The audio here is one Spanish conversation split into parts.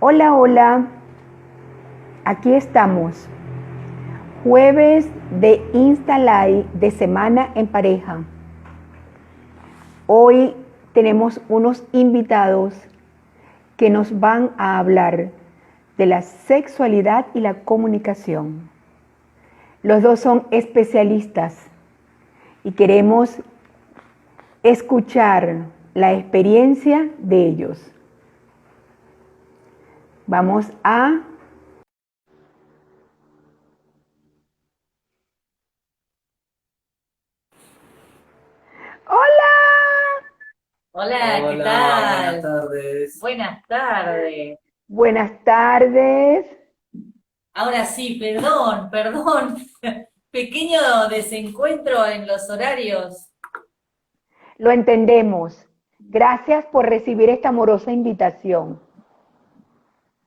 Hola, hola, aquí estamos. Jueves de Insta Live de Semana en Pareja. Hoy tenemos unos invitados que nos van a hablar de la sexualidad y la comunicación. Los dos son especialistas y queremos escuchar la experiencia de ellos. Vamos a... ¡Hola! Hola, ¿qué Hola, buenas tal? tardes. Buenas tardes. Buenas tardes. Ahora sí, perdón. Pequeño desencuentro en los horarios. Lo entendemos. Gracias por recibir esta amorosa invitación.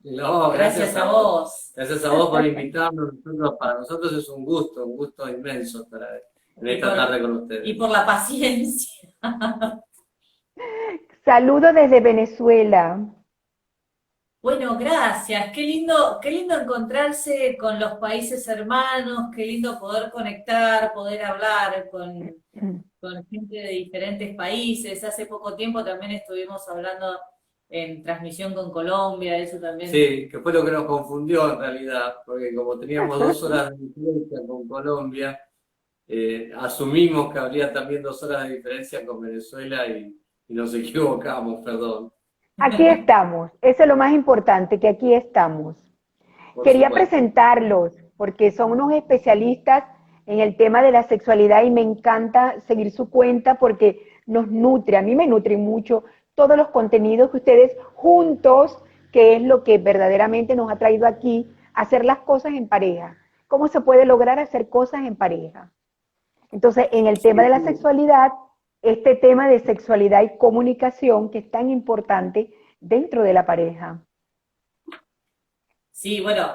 No, Gracias a vos. Gracias a vos por invitarnos. Para nosotros es un gusto inmenso estar en Y esta por, tarde con y ustedes. por la paciencia. Saludo desde Venezuela. Bueno, gracias. Qué lindo encontrarse con los países hermanos, qué lindo poder conectar, poder hablar con gente de diferentes países. Hace poco tiempo también estuvimos hablando en transmisión con Colombia, eso también. Sí, que fue lo que nos confundió en realidad, porque como teníamos 2 horas de diferencia con Colombia, asumimos que habría también 2 horas de diferencia con Venezuela y nos equivocamos, perdón, Aquí estamos. Eso es lo más importante, que aquí estamos. por Quería supuesto. presentarlos porque son unos especialistas en el tema de la sexualidad y me encanta seguir su cuenta porque nos nutre, a mí me nutren mucho todos los contenidos que ustedes juntos, que es lo que verdaderamente nos ha traído aquí, a hacer las cosas en pareja. ¿Cómo se puede lograr hacer cosas en pareja? Entonces, en el tema de Sí, la sí. sexualidad, este tema de sexualidad y comunicación que es tan importante dentro de la pareja. Sí, bueno,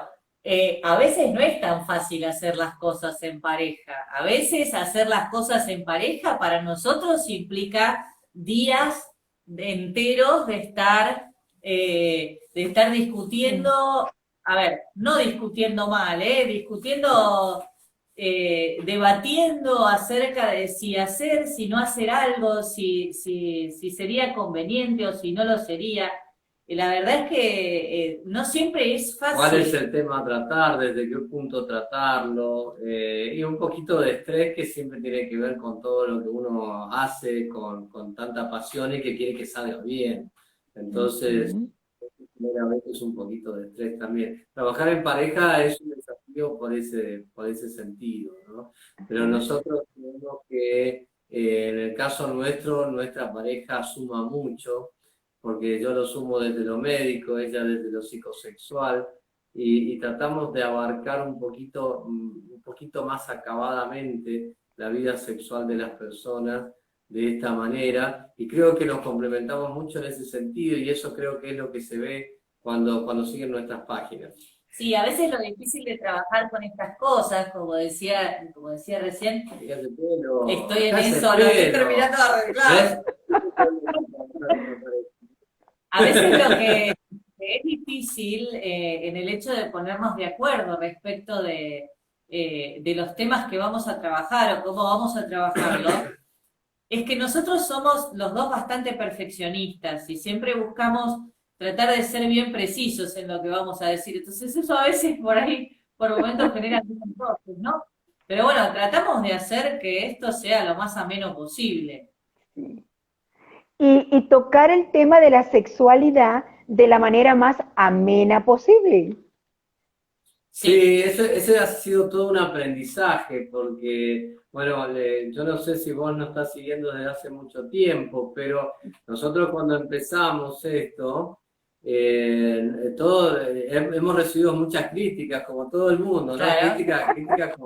a veces no es tan fácil hacer las cosas en pareja. A veces hacer las cosas en pareja para nosotros implica días enteros de estar discutiendo, a ver, no discutiendo mal, discutiendo, debatiendo acerca de si hacer, si no hacer algo, si sería conveniente o si no lo sería. Y la verdad es que no siempre es ¿Cuál es fácil. el tema a tratar? ¿Desde qué punto tratarlo? Y un poquito de estrés que siempre tiene que ver con todo lo que uno hace con tanta pasión y que quiere que salga bien. Entonces, Ujú. a veces un poquito de estrés también. Trabajar en pareja es un desafío por ese sentido, ¿no? Pero Ajá. nosotros tenemos que, en el caso nuestro, nuestra pareja suma mucho, porque yo lo sumo desde lo médico, ella desde lo psicosexual, y tratamos de abarcar un poquito más acabadamente la vida sexual de las personas de esta manera, y creo que nos complementamos mucho en ese sentido, y eso creo que es lo que se ve cuando siguen nuestras páginas. Sí, a veces lo difícil de trabajar con estas cosas, como decía recién, Fíjate pelo, estoy en dejá ese eso, lo estoy pelo, terminando de arreglar. ¿ves? Ese pelo para trabajar en la A veces lo pareja. que es difícil en el hecho de ponernos de acuerdo respecto de los temas que vamos a trabajar o cómo vamos a trabajarlo, es que nosotros somos los dos bastante perfeccionistas y siempre buscamos tratar de ser bien precisos en lo que vamos a decir. Entonces eso a veces por ahí, por momentos genera algunos roces, ¿no? Pero bueno, tratamos de hacer que esto sea lo más ameno posible. Sí. Y tocar el tema de la sexualidad de la manera más amena posible. Sí, Sí, ese ha sido todo un aprendizaje, porque, bueno, yo no sé si vos nos estás siguiendo desde hace mucho tiempo, pero nosotros cuando empezamos esto, hemos recibido muchas críticas, como todo el mundo, ¿no? claro. Críticas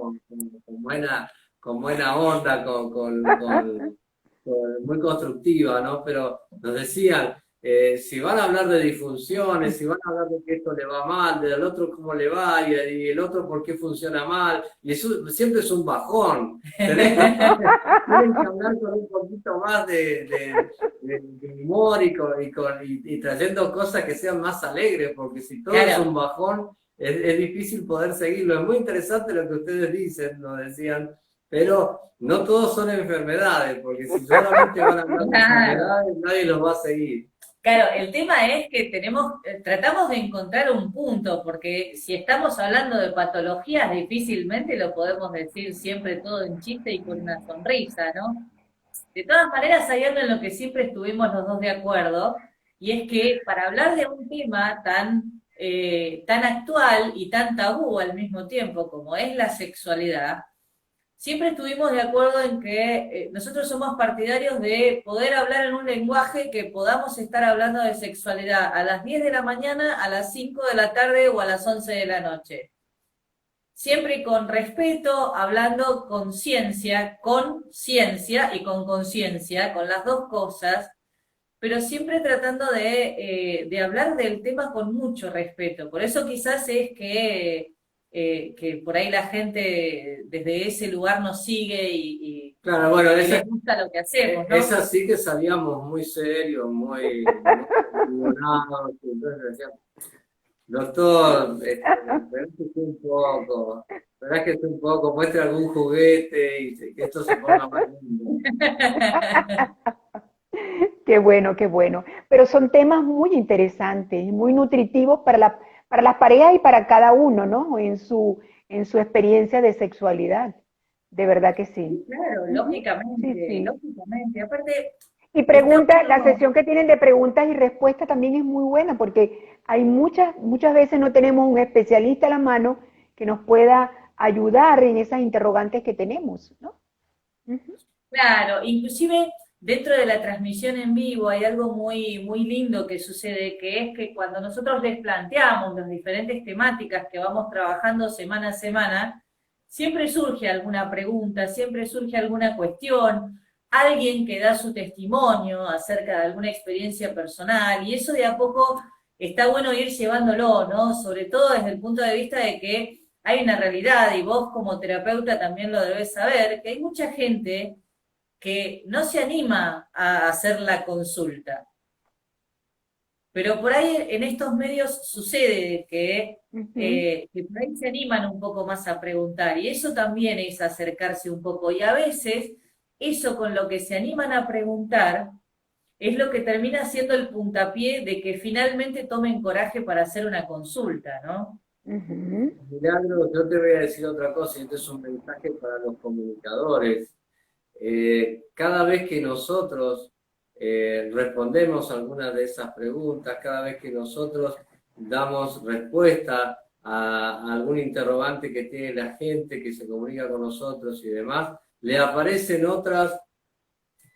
con buena onda, muy constructiva, ¿no? Pero nos decían, si van a hablar de disfunciones, si van a hablar de que esto le va mal, del otro cómo le va y el otro por qué funciona mal, y eso siempre es un bajón. Tienen que hablar con un poquito más de humor y trayendo cosas que sean más alegres, porque si todo es un bajón, es difícil poder seguirlo. Es muy interesante lo que ustedes dicen, nos decían, pero no todos son enfermedades, porque si solamente van a hablar de enfermedades, nadie los va a seguir. Claro, el tema es que tratamos de encontrar un punto, porque si estamos hablando de patologías, difícilmente lo podemos decir siempre todo en chiste y con una sonrisa, ¿no? De todas maneras, hay algo en lo que siempre estuvimos los dos de acuerdo, y es que para hablar de un tema tan actual y tan tabú al mismo tiempo como es la sexualidad, siempre estuvimos de acuerdo en que nosotros somos partidarios de poder hablar en un lenguaje que podamos estar hablando de sexualidad a las 10 de la mañana, a las 5 de la tarde o a las 11 de la noche. Siempre con respeto, hablando con ciencia y con conciencia, con las dos cosas, pero siempre tratando de hablar del tema con mucho respeto. Por eso quizás es que por ahí la gente desde ese lugar nos sigue y Claro, bueno, les gusta lo que hacemos, ¿no? Esa sí que salíamos muy serios, muy emocionados, entonces decíamos, doctor, relájese un poco, relájese un poco, muestre algún juguete y que esto se ponga más lindo. Qué bueno, qué bueno. Pero son temas muy interesantes y muy nutritivos para las parejas y para cada uno, ¿no? En su experiencia de sexualidad. De verdad que sí. Claro, Sí, sí. lógicamente. Aparte, Y está pregunta, la bueno. sesión que tienen de preguntas y respuestas también es muy buena porque hay muchas veces no tenemos un especialista a la mano que nos pueda ayudar en esas interrogantes que tenemos, ¿no? Ujú. Claro, inclusive dentro de la transmisión en vivo hay algo muy lindo que sucede, que es que cuando nosotros les planteamos las diferentes temáticas que vamos trabajando semana a semana, siempre surge alguna pregunta, siempre surge alguna cuestión, alguien que da su testimonio acerca de alguna experiencia personal, y eso de a poco está bueno ir llevándolo, ¿no? Sobre todo desde el punto de vista de que hay una realidad, y vos como terapeuta también lo debes saber, que hay mucha gente que no se anima a hacer la consulta. Pero por ahí en estos medios sucede Ujú. que por ahí se animan un poco más a preguntar, y eso también es acercarse un poco. Y a veces eso con lo que se animan a preguntar es lo que termina siendo el puntapié de que finalmente tomen coraje para hacer una consulta, ¿no? Ujú. Milagro, yo te voy a decir otra cosa, y este es un mensaje para los comunicadores. Cada vez que nosotros respondemos algunas de esas preguntas, cada vez que nosotros damos respuesta a algún interrogante que tiene la gente que se comunica con nosotros y demás, le aparecen otras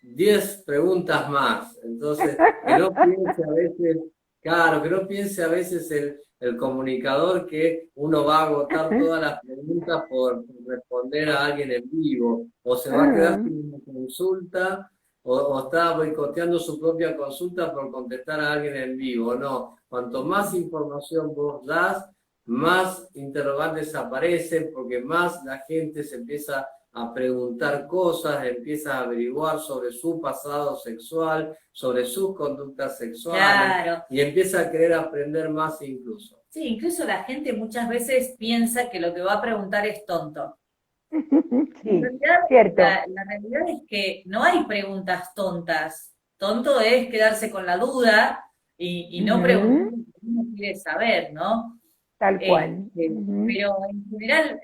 10 preguntas más. Entonces, que no piense a veces, claro, que no piense a veces el comunicador que uno va a agotar todas las preguntas por responder a alguien en vivo, o se va a quedar Ah, sin una consulta, o está boicoteando su propia consulta por contestar a alguien en vivo. No, cuanto más información vos das, más interrogantes aparecen, porque más la gente se empieza a preguntar cosas, empieza a averiguar sobre su pasado sexual, sobre sus conductas sexuales, Claro. y empieza a querer aprender más incluso. Sí, incluso la gente muchas veces piensa que lo que va a preguntar es tonto. En sí, realidad, cierto. la realidad es que no hay preguntas tontas. Tonto es quedarse con la duda y no preguntar Ujú. lo que uno quiere saber, ¿no? Tal cual. Ujú. Pero en general,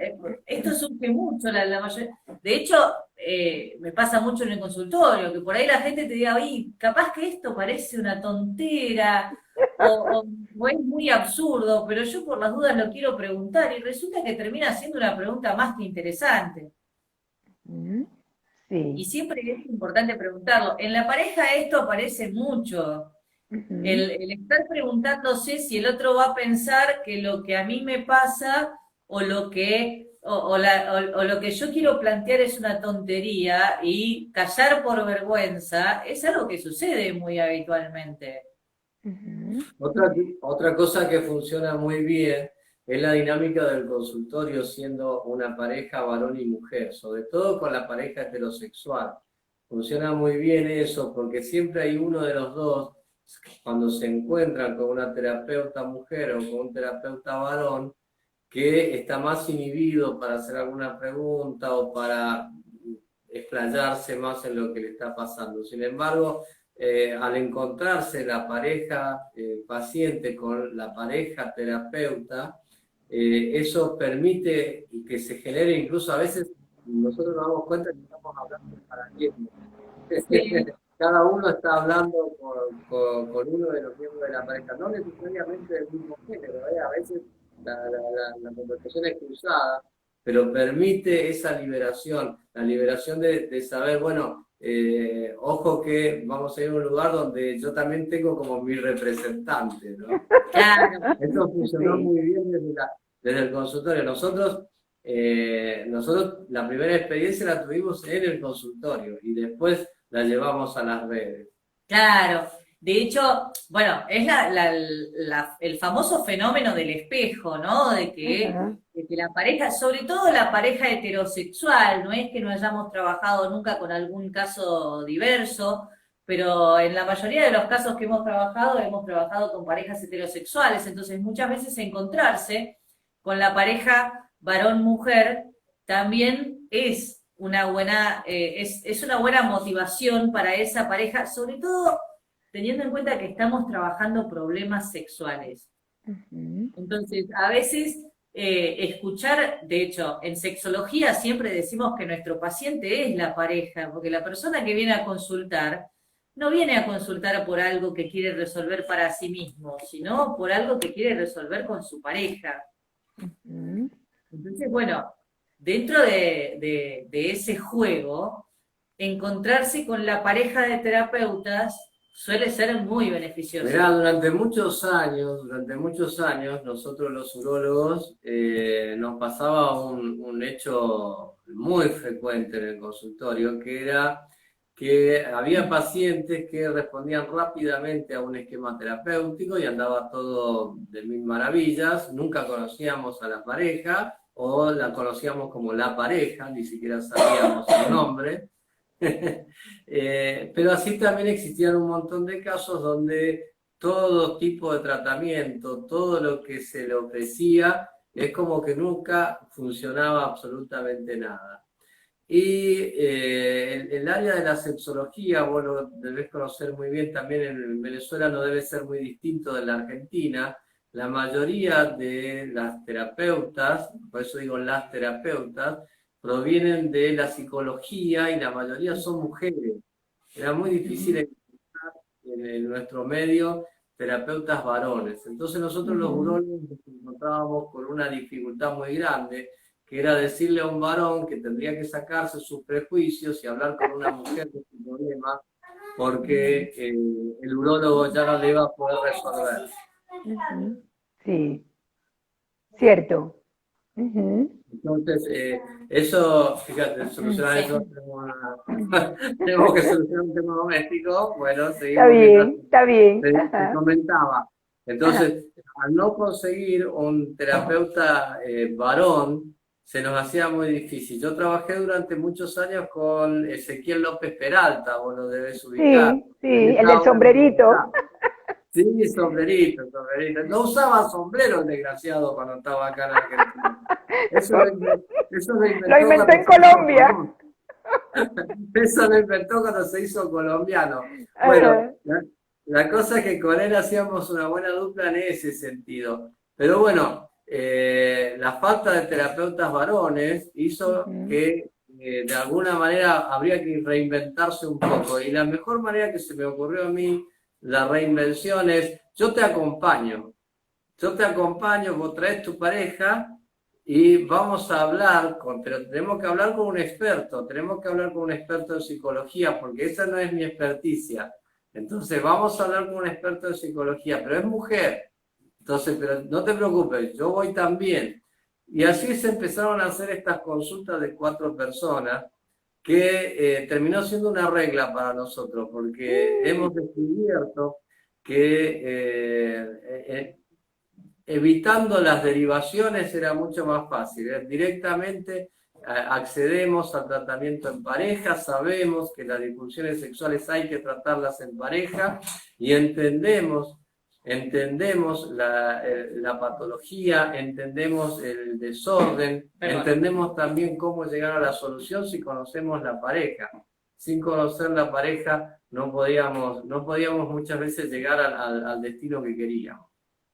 esto surge mucho, la mayoría. De hecho, me pasa mucho en el consultorio, que por ahí la gente te diga, oye, capaz que esto parece una tontera o es muy absurdo, pero yo por las dudas lo quiero preguntar y resulta que termina siendo una pregunta más que interesante. Ujú. Y Sí. siempre es importante preguntarlo. En la pareja esto aparece mucho. Ujú. El estar preguntándose si el otro va a pensar que lo que a mí me pasa o lo que, o lo que yo quiero plantear es una tontería y callar por vergüenza es algo que sucede muy habitualmente. Ujú. Otra cosa que funciona muy bien es la dinámica del consultorio siendo una pareja varón y mujer, sobre todo con la pareja heterosexual. Funciona muy bien eso porque siempre hay uno de los dos, cuando se encuentran con una terapeuta mujer o con un terapeuta varón, que está más inhibido para hacer alguna pregunta o para explayarse más en lo que le está pasando. Sin embargo, al encontrarse la pareja paciente con la pareja terapeuta, eso permite que se genere, incluso a veces nosotros nos damos cuenta que estamos hablando para alguien. Sí. Cada uno está hablando con uno de los miembros de la pareja, no necesariamente del mismo género, a veces la conversación es cruzada, pero permite esa liberación, la liberación de saber, bueno, ojo que vamos a ir a un lugar donde yo también tengo como mi representante, ¿no? Claro. Esto funcionó Sí. muy bien desde el consultorio. Nosotros la primera experiencia la tuvimos en el consultorio y después la llevamos a las redes. Claro, de hecho, bueno, es el famoso fenómeno del espejo, ¿no? Ajá. De que la pareja, sobre todo la pareja heterosexual, no es que no hayamos trabajado nunca con algún caso diverso, pero en la mayoría de los casos que hemos trabajado con parejas heterosexuales, entonces muchas veces encontrarse con la pareja varón-mujer también es una buena, es una buena motivación para esa pareja, sobre todo teniendo en cuenta que estamos trabajando problemas sexuales. Ujú. Entonces, a veces escuchar, de hecho, en sexología siempre decimos que nuestro paciente es la pareja, porque la persona que viene a consultar no viene a consultar por algo que quiere resolver para sí mismo, sino por algo que quiere resolver con su pareja. Ujú. Entonces, bueno, dentro de ese juego, encontrarse con la pareja de terapeutas suele ser muy beneficioso. Mirá, durante muchos años, nosotros los urólogos nos pasaba un hecho muy frecuente en el consultorio, que era que había pacientes que respondían rápidamente a un esquema terapéutico y andaba todo de mil maravillas, nunca conocíamos a la pareja o la conocíamos como la pareja, ni siquiera sabíamos su nombre. Pero así también existían un montón de casos donde todo tipo de tratamiento, todo lo que se le ofrecía, es como que nunca funcionaba absolutamente nada. Y el área de la sexología, vos lo debés conocer muy bien también en Venezuela, no debe ser muy distinto de la Argentina. La mayoría de las terapeutas, por eso digo las terapeutas, provienen de la psicología y la mayoría son mujeres. Era muy difícil Ujú. encontrar en nuestro medio terapeutas varones. Entonces nosotros los Ujú. urólogos nos encontrábamos con una dificultad muy grande, que era decirle a un varón que tendría que sacarse sus prejuicios y hablar con una mujer de su problema, porque el urólogo ya no le iba a poder resolver. Ujú. Sí, cierto. Ujú. Entonces, eso, fíjate, solucionar Sí. eso, tenemos que solucionar un tema doméstico, bueno, Está seguimos mientras bien, está bien. te Ajá. comentaba. Ajá. Entonces, al no conseguir un terapeuta varón, se nos hacía muy difícil. Yo trabajé durante muchos años con Ezequiel López Peralta, vos lo debes ubicar. Sí, sí, Él el está del ahora en sombrerito. Bogotá. Sí, sombrerito, sombrerito. No usaba sombrero el desgraciado cuando estaba acá en Argentina. Eso lo Lo inventó inventó cuando en se hizo Colombia. famoso. Eso lo inventó cuando se hizo colombiano. Bueno, Ajá. la cosa es que con él hacíamos una buena dupla en ese sentido. Pero bueno, la falta de terapeutas varones hizo Ujú. que de alguna manera habría que reinventarse un poco. Y la mejor manera que se me ocurrió a mí, la reinvención es, yo te acompaño, vos traes tu pareja y vamos a hablar, pero tenemos que hablar con un experto, tenemos que hablar con un experto en psicología, porque esa no es mi experticia. Entonces vamos a hablar con un experto en psicología, pero es mujer. Entonces, pero no te preocupes, yo voy también. Y así se empezaron a hacer estas consultas de 4 personas, que terminó siendo una regla para nosotros, porque hemos descubierto que evitando las derivaciones era mucho más fácil. Directamente accedemos al tratamiento en pareja, sabemos que las disfunciones sexuales hay que tratarlas en pareja y entendemos la patología, entendemos el desorden, entendemos también cómo llegar a la solución si conocemos la pareja. Sin conocer la pareja no podíamos muchas veces llegar al destino que queríamos.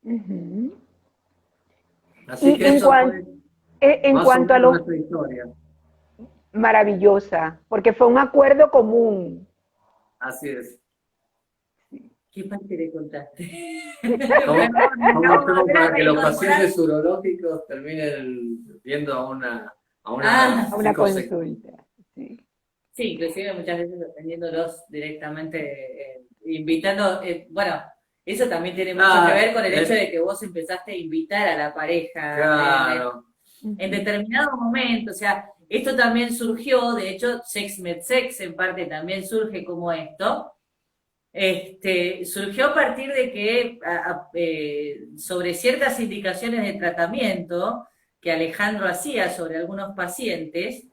Ujú. Así Y que eso fue en más o cuanto a menos los... nuestra historia. Maravillosa, porque fue un acuerdo común. Así es. ¿Qué parte le contaste? ¿Cómo hacemos para que los pacientes urológicos terminen viendo a una A una psicosexual? consulta. Sí. Sí, inclusive muchas veces atendiéndolos directamente, invitando, bueno, eso también tiene mucho que ver con el hecho de que vos empezaste a invitar a la pareja Claro. en determinado momento, o sea, esto también surgió, de hecho, Sex Med Sex en parte también surge como esto, surgió a partir de que sobre ciertas indicaciones de tratamiento que Alejandro hacía sobre algunos pacientes,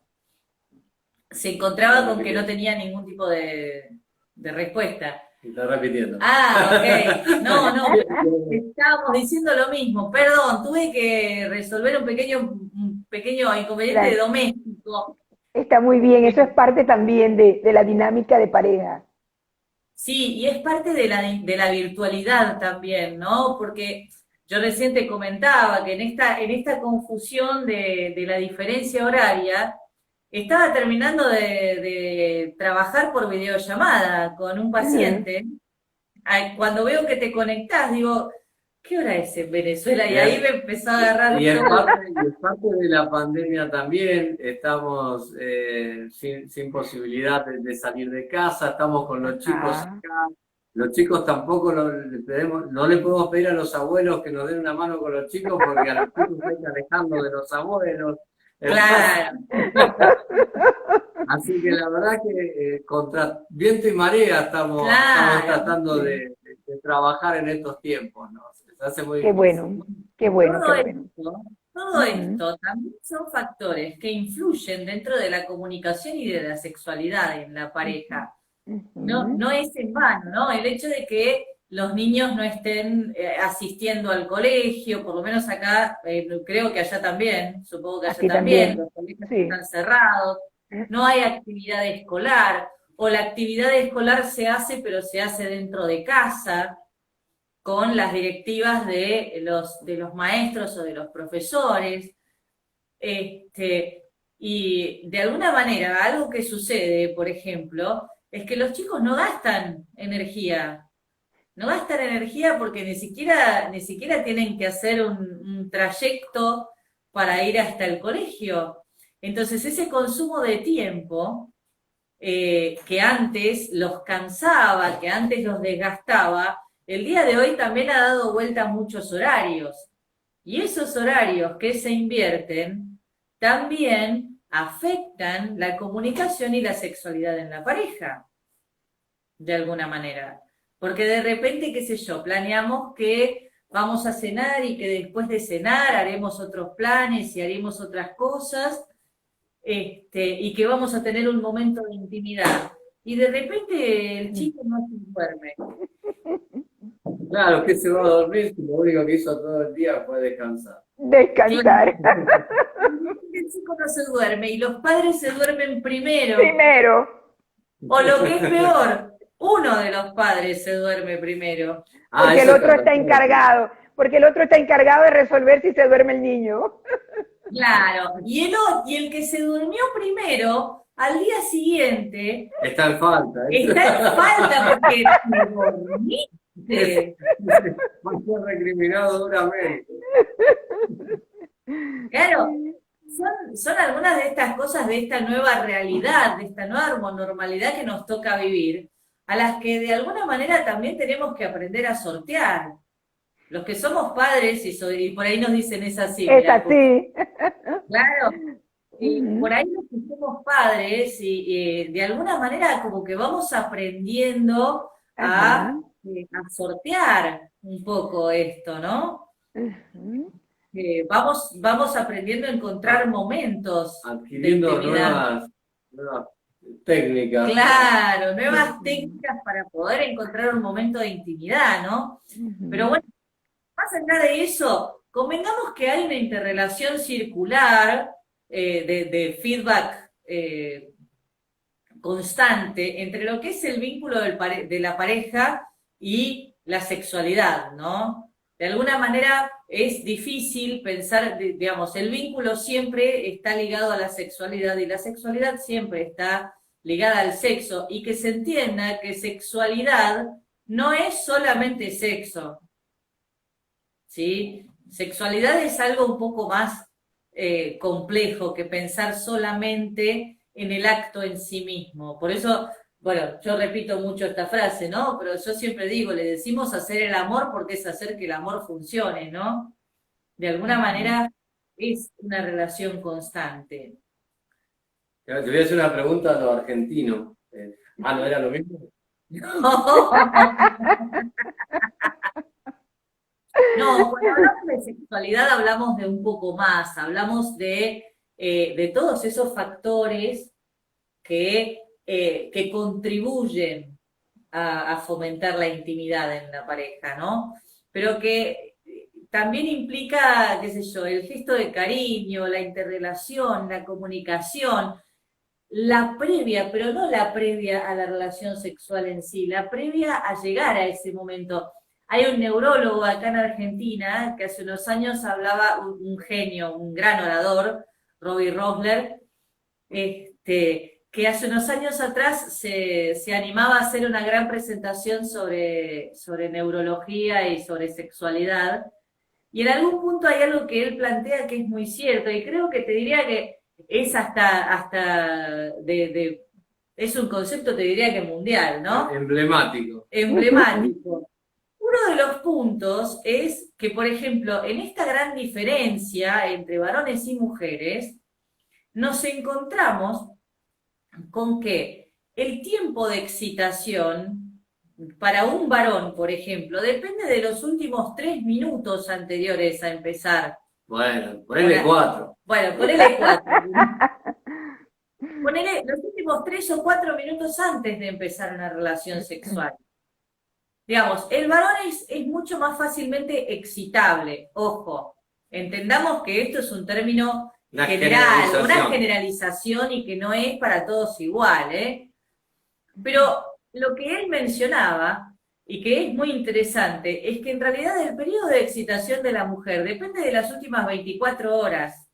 se encontraba con que no tenía ningún tipo de respuesta. Está repitiendo. Ah, ok. No, estábamos diciendo lo mismo. Perdón, tuve que resolver un pequeño inconveniente Claro. doméstico. Está muy bien, eso es parte también de la dinámica de pareja. Sí, y es parte de la virtualidad también, ¿no? Porque yo recién te comentaba que en esta confusión de la diferencia horaria, estaba terminando de trabajar por videollamada con un paciente. Cuando veo que te conectás, digo, ¿qué hora es en Venezuela? Y ahí me empezó a agarrar Y en todo. parte de la pandemia también estamos sin posibilidad de salir de casa, estamos con los chicos acá. Los chicos tampoco no le podemos pedir a los abuelos que nos den una mano con los chicos porque a los chicos se están alejando de los abuelos. Claro. Así que la verdad que contra viento y marea estamos tratando de trabajar en estos tiempos, ¿no? Se hace muy Qué difícil. bueno, qué bueno, Todo qué bueno. todo esto también son factores que influyen dentro de la comunicación y de la sexualidad en la pareja. No es en vano, ¿no? El hecho de que los niños no estén asistiendo al colegio, por lo menos acá, creo que allá también, supongo que allá Aquí también, también. los colegios Sí. están cerrados, no hay actividad escolar, o la actividad escolar se hace, pero se hace dentro de casa, con las directivas de los maestros o de los profesores. Y de alguna manera, algo que sucede, por ejemplo, es que los chicos no gastan energía. No gastan energía porque ni siquiera tienen que hacer un trayecto para ir hasta el colegio. Entonces, ese consumo de tiempo que antes los cansaba, que antes los desgastaba, el día de hoy también ha dado vuelta a muchos horarios. Y esos horarios que se invierten también afectan la comunicación y la sexualidad en la pareja, de alguna manera. Porque de repente, qué sé yo, planeamos que vamos a cenar y que después de cenar haremos otros planes y haremos otras cosas, y que vamos a tener un momento de intimidad. Y de repente el chico no se duerme. Claro, que se va a dormir si lo único que hizo todo el día fue descansar. Descansar. El chico no se duerme y los padres se duermen primero. Primero. O lo que es peor, uno de los padres se duerme primero. Porque el otro está encargado. Porque el otro está encargado de resolver si se duerme el niño. Claro, y el que se durmió primero, al día siguiente, está en falta. Está en falta porque te dormiste. Fue recriminado duramente. Claro, son algunas de estas cosas de esta nueva realidad, de esta nueva normalidad que nos toca vivir, a las que de alguna manera también tenemos que aprender a sortear. Los que somos padres, y por ahí nos dicen es así. Es así. Claro, y por ahí los que somos padres, y de alguna manera como que vamos aprendiendo a a sortear un poco esto, ¿no? Ujú. Vamos aprendiendo a encontrar momentos de Adquiriendo intimidad. nuevas técnicas. Claro, nuevas Ujú. técnicas para poder encontrar un momento de intimidad, ¿no? Pero Ujú. bueno, más allá de eso, convengamos que hay una interrelación circular de feedback constante entre lo que es el vínculo de la pareja y la sexualidad, ¿no? De alguna manera es difícil pensar, digamos, el vínculo siempre está ligado a la sexualidad y la sexualidad siempre está ligada al sexo y que se entienda que sexualidad no es solamente sexo, ¿sí? Sexualidad es algo un poco más complejo que pensar solamente en el acto en sí mismo. Por eso, bueno, yo repito mucho esta frase, ¿no? Pero yo siempre digo, le decimos hacer el amor porque es hacer que el amor funcione, ¿no? De alguna Ujú. manera es una relación constante. Te voy a hacer una pregunta a los argentinos. ¿No era lo mismo? No, cuando hablamos de sexualidad hablamos de un poco más, hablamos de todos esos factores que contribuyen a fomentar la intimidad en la pareja, ¿no? Pero que también implica, qué sé yo, el gesto de cariño, la interrelación, la comunicación, la previa, pero no la previa a la relación sexual en sí, la previa a llegar a ese momento. Hay un neurólogo acá en Argentina que hace unos años hablaba, un genio, un gran orador, Robbie Rosler, que hace unos años atrás se animaba a hacer una gran presentación sobre neurología y sobre sexualidad. Y en algún punto hay algo que él plantea que es muy cierto, y creo que te diría que es es un concepto, te diría que mundial, ¿no? Emblemático. Emblemático. Uno de los puntos es que, por ejemplo, en esta gran diferencia entre varones y mujeres, nos encontramos con que el tiempo de excitación para un varón, por ejemplo, depende de los últimos 3 minutos anteriores a empezar. Bueno, Con ponele 4. bueno, ponele 4. Ponele los últimos 3 o 4 minutos antes de empezar una relación sexual. Digamos, el varón es mucho más fácilmente excitable. Ojo, entendamos que esto es un término Una general, una generalización. generalización y que no es para todos igual, ¿eh? Pero lo que él mencionaba, y que es muy interesante, es que en realidad el periodo de excitación de la mujer depende de las últimas 24 horas.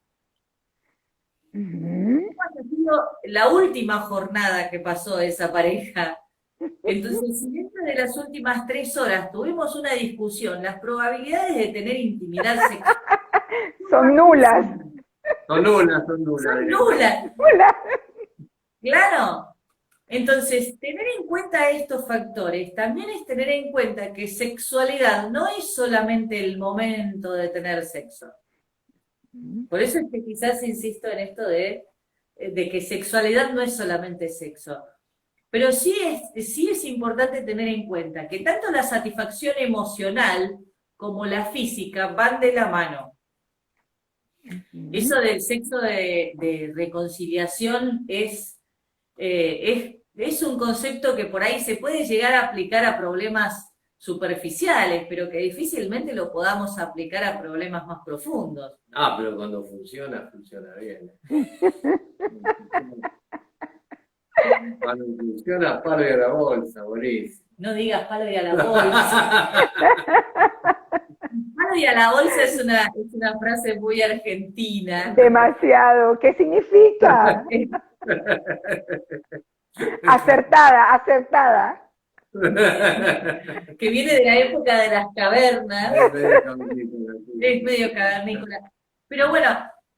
Ujú. Ha sido la última jornada que pasó esa pareja. Entonces, si dentro de las últimas 3 horas tuvimos una discusión, las probabilidades de tener intimidad sexual son Son nulas. bajísimas, Son nulas son directamente. nulas. Nulas. Claro. Entonces, tener en cuenta estos factores también es tener en cuenta que sexualidad no es solamente el momento de tener sexo. Por eso es que quizás insisto en esto de que sexualidad no es solamente sexo. Pero sí es importante tener en cuenta que tanto la satisfacción emocional como la física van de la mano. Ujú. Eso del sexo de reconciliación es un concepto que por ahí se puede llegar a aplicar a problemas superficiales, pero que difícilmente lo podamos aplicar a problemas más profundos. Pero cuando funciona, funciona bien. Cuando funciona, palo a la bolsa, buenísimo. No digas palo y a la bolsa. Palo y a la bolsa es una frase muy argentina. Demasiado. ¿Qué significa? Acertada, acertada. Que viene de la época de las cavernas, Es medio cavernícola, es sí. medio cavernícola. Pero bueno,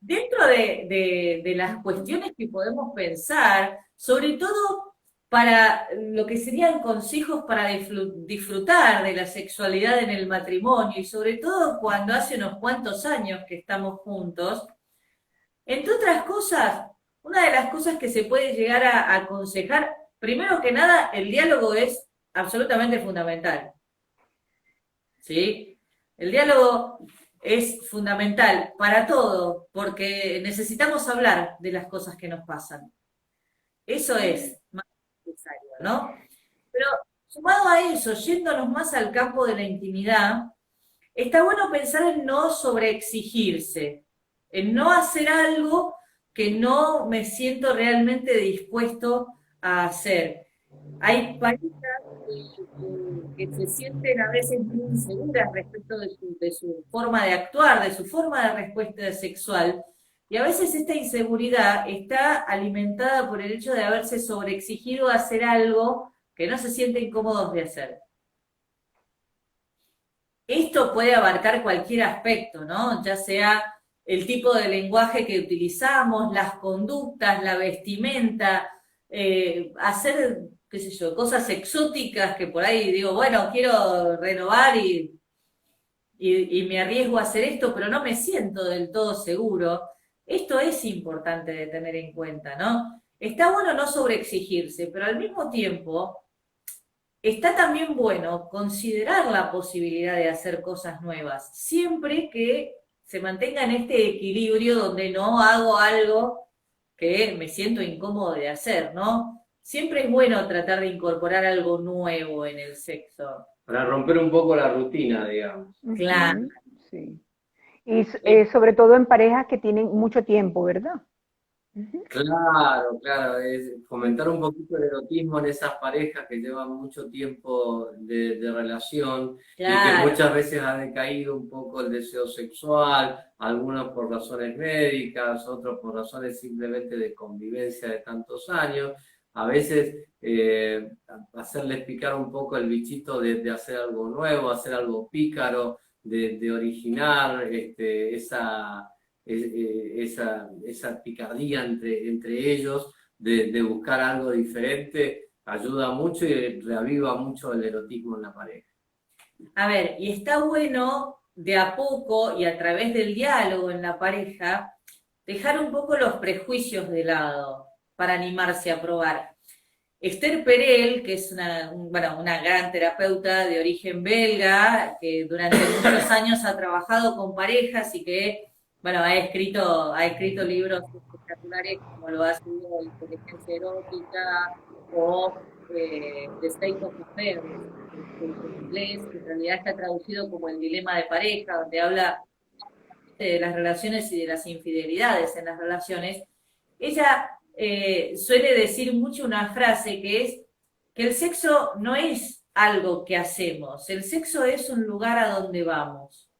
dentro de las cuestiones que podemos pensar, sobre todo para lo que serían consejos para disfrutar de la sexualidad en el matrimonio y sobre todo cuando hace unos cuantos años que estamos juntos, entre otras cosas, una de las cosas que se puede llegar a aconsejar, primero que nada, el diálogo es absolutamente fundamental. ¿sí? El diálogo es fundamental para todo, porque necesitamos hablar de las cosas que nos pasan. Eso es más necesario, ¿no? Pero sumado a eso, yéndonos más al campo de la intimidad, está bueno pensar en no sobreexigirse, en no hacer algo que no me siento realmente dispuesto a hacer. Hay parejas que se sienten a veces muy inseguras respecto de su forma de actuar, de su forma de respuesta sexual, y a veces esta inseguridad está alimentada por el hecho de haberse sobreexigido hacer algo que no se sienten cómodos de hacer. Esto puede abarcar cualquier aspecto, ¿no? Ya sea el tipo de lenguaje que utilizamos, las conductas, la vestimenta, hacer, qué sé yo, cosas exóticas que por ahí digo, bueno, quiero renovar y me arriesgo a hacer esto, pero no me siento del todo seguro. Esto es importante de tener en cuenta, ¿no? Está bueno no sobreexigirse, pero al mismo tiempo está también bueno considerar la posibilidad de hacer cosas nuevas, siempre que se mantenga en este equilibrio donde no hago algo que me siento incómodo de hacer, ¿no? Siempre es bueno tratar de incorporar algo nuevo en el sexo. Para romper un poco la rutina, digamos. Claro. Sí. Y sobre todo en parejas que tienen mucho tiempo, ¿verdad? Claro, claro, es fomentar un poquito el erotismo en esas parejas que llevan mucho tiempo de relación y que Claro. muchas veces ha decaído un poco el deseo sexual, algunos por razones médicas, otros por razones simplemente de convivencia de tantos años. A veces hacerles picar un poco el bichito de hacer algo nuevo, hacer algo pícaro, de originar esa picardía entre ellos, de buscar algo diferente, ayuda mucho y reaviva mucho el erotismo en la pareja. A ver, y está bueno de a poco y a través del diálogo en la pareja, dejar un poco los prejuicios de lado para animarse a probar. Esther Perel, que es una gran terapeuta de origen belga, que durante muchos años ha trabajado con parejas y que, ha escrito libros espectaculares como lo ha sido Inteligencia Erótica o The State of Affairs, en inglés, que en realidad está traducido como El Dilema de Pareja, donde habla de las relaciones y de las infidelidades en las relaciones. Ella suele decir mucho una frase que es que el sexo no es algo que hacemos, el sexo es un lugar a donde vamos.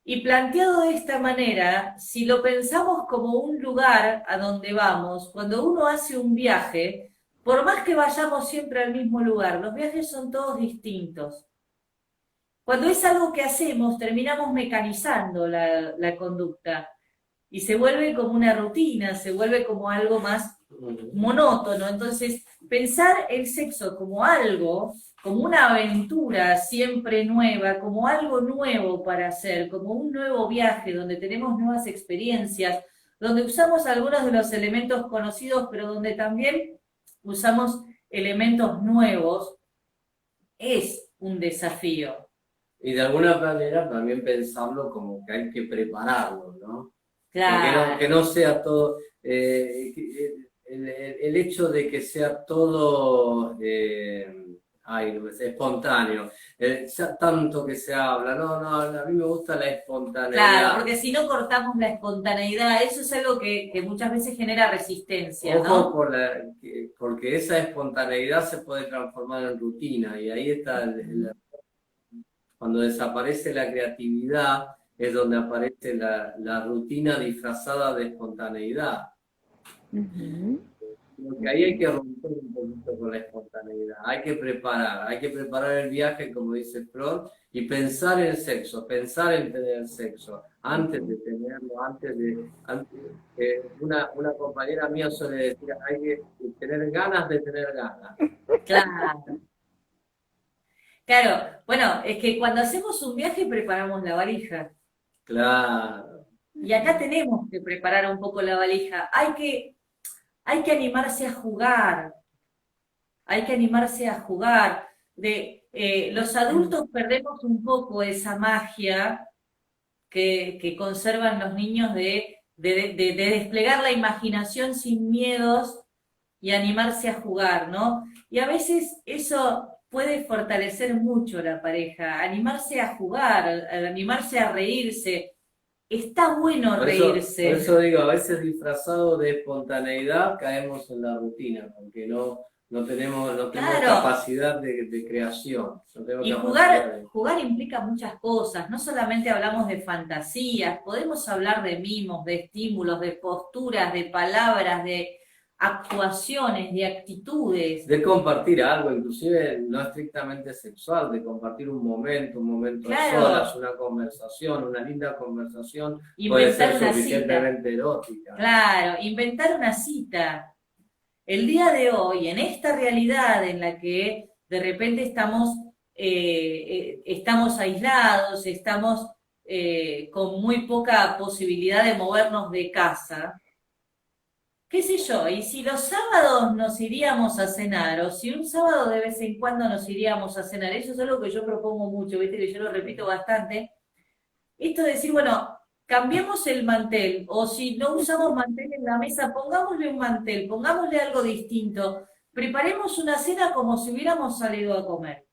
Y planteado de esta manera, si lo pensamos como un lugar a donde vamos, cuando uno hace un viaje, por más que vayamos siempre al mismo lugar, los viajes son todos distintos. Cuando es algo que hacemos, terminamos mecanizando la conducta y se vuelve como una rutina, se vuelve como algo más monótono. Entonces, pensar el sexo como algo, como una aventura siempre nueva, como algo nuevo para hacer, como un nuevo viaje donde tenemos nuevas experiencias, donde usamos algunos de los elementos conocidos, pero donde también usamos elementos nuevos, es un desafío. Y de alguna manera también pensarlo como que hay que prepararlo, ¿no? Claro. Que no sea todo, el hecho de que sea todo espontáneo, tanto que se habla, no, a mí me gusta la espontaneidad. Claro, porque si no cortamos la espontaneidad, eso es algo que muchas veces genera resistencia, Ojo, ¿no? porque esa espontaneidad se puede transformar en rutina y ahí está cuando desaparece la creatividad es donde aparece la rutina disfrazada de espontaneidad. Porque ahí hay que romper un poquito con la espontaneidad, hay que preparar el viaje, como dice Flor, y pensar en sexo, pensar en tener sexo, antes de tenerlo, una compañera mía suele decir, hay que tener ganas de tener ganas. Claro. Claro, bueno, es que cuando hacemos un viaje preparamos la valija. Claro. Y acá tenemos que preparar un poco la valija. Hay que animarse a jugar. Hay que animarse a jugar. Los adultos perdemos un poco esa magia que conservan los niños de desplegar la imaginación sin miedos y animarse a jugar, ¿no? Y a veces eso puede fortalecer mucho la pareja, animarse a jugar, animarse a reírse. Está bueno reírse. Por eso digo, a veces disfrazado de espontaneidad caemos en la rutina, porque no tenemos Claro. capacidad de creación. Y jugar implica muchas cosas, no solamente hablamos de fantasías, podemos hablar de mimos, de estímulos, de posturas, de palabras, de actuaciones, de actitudes. De compartir algo, inclusive no estrictamente sexual, de compartir un momento Claro. a solas, una conversación, una linda conversación, puede Inventar ser una suficientemente erótica. Claro, inventar una cita. El día de hoy, en esta realidad en la que de repente estamos aislados, estamos con muy poca posibilidad de movernos de casa, qué sé yo, y si los sábados nos iríamos a cenar, o si un sábado de vez en cuando nos iríamos a cenar, eso es algo que yo propongo mucho, viste que yo lo repito bastante, esto de decir, bueno, cambiemos el mantel, o si no usamos mantel en la mesa, pongámosle un mantel, pongámosle algo distinto, preparemos una cena como si hubiéramos salido a comer.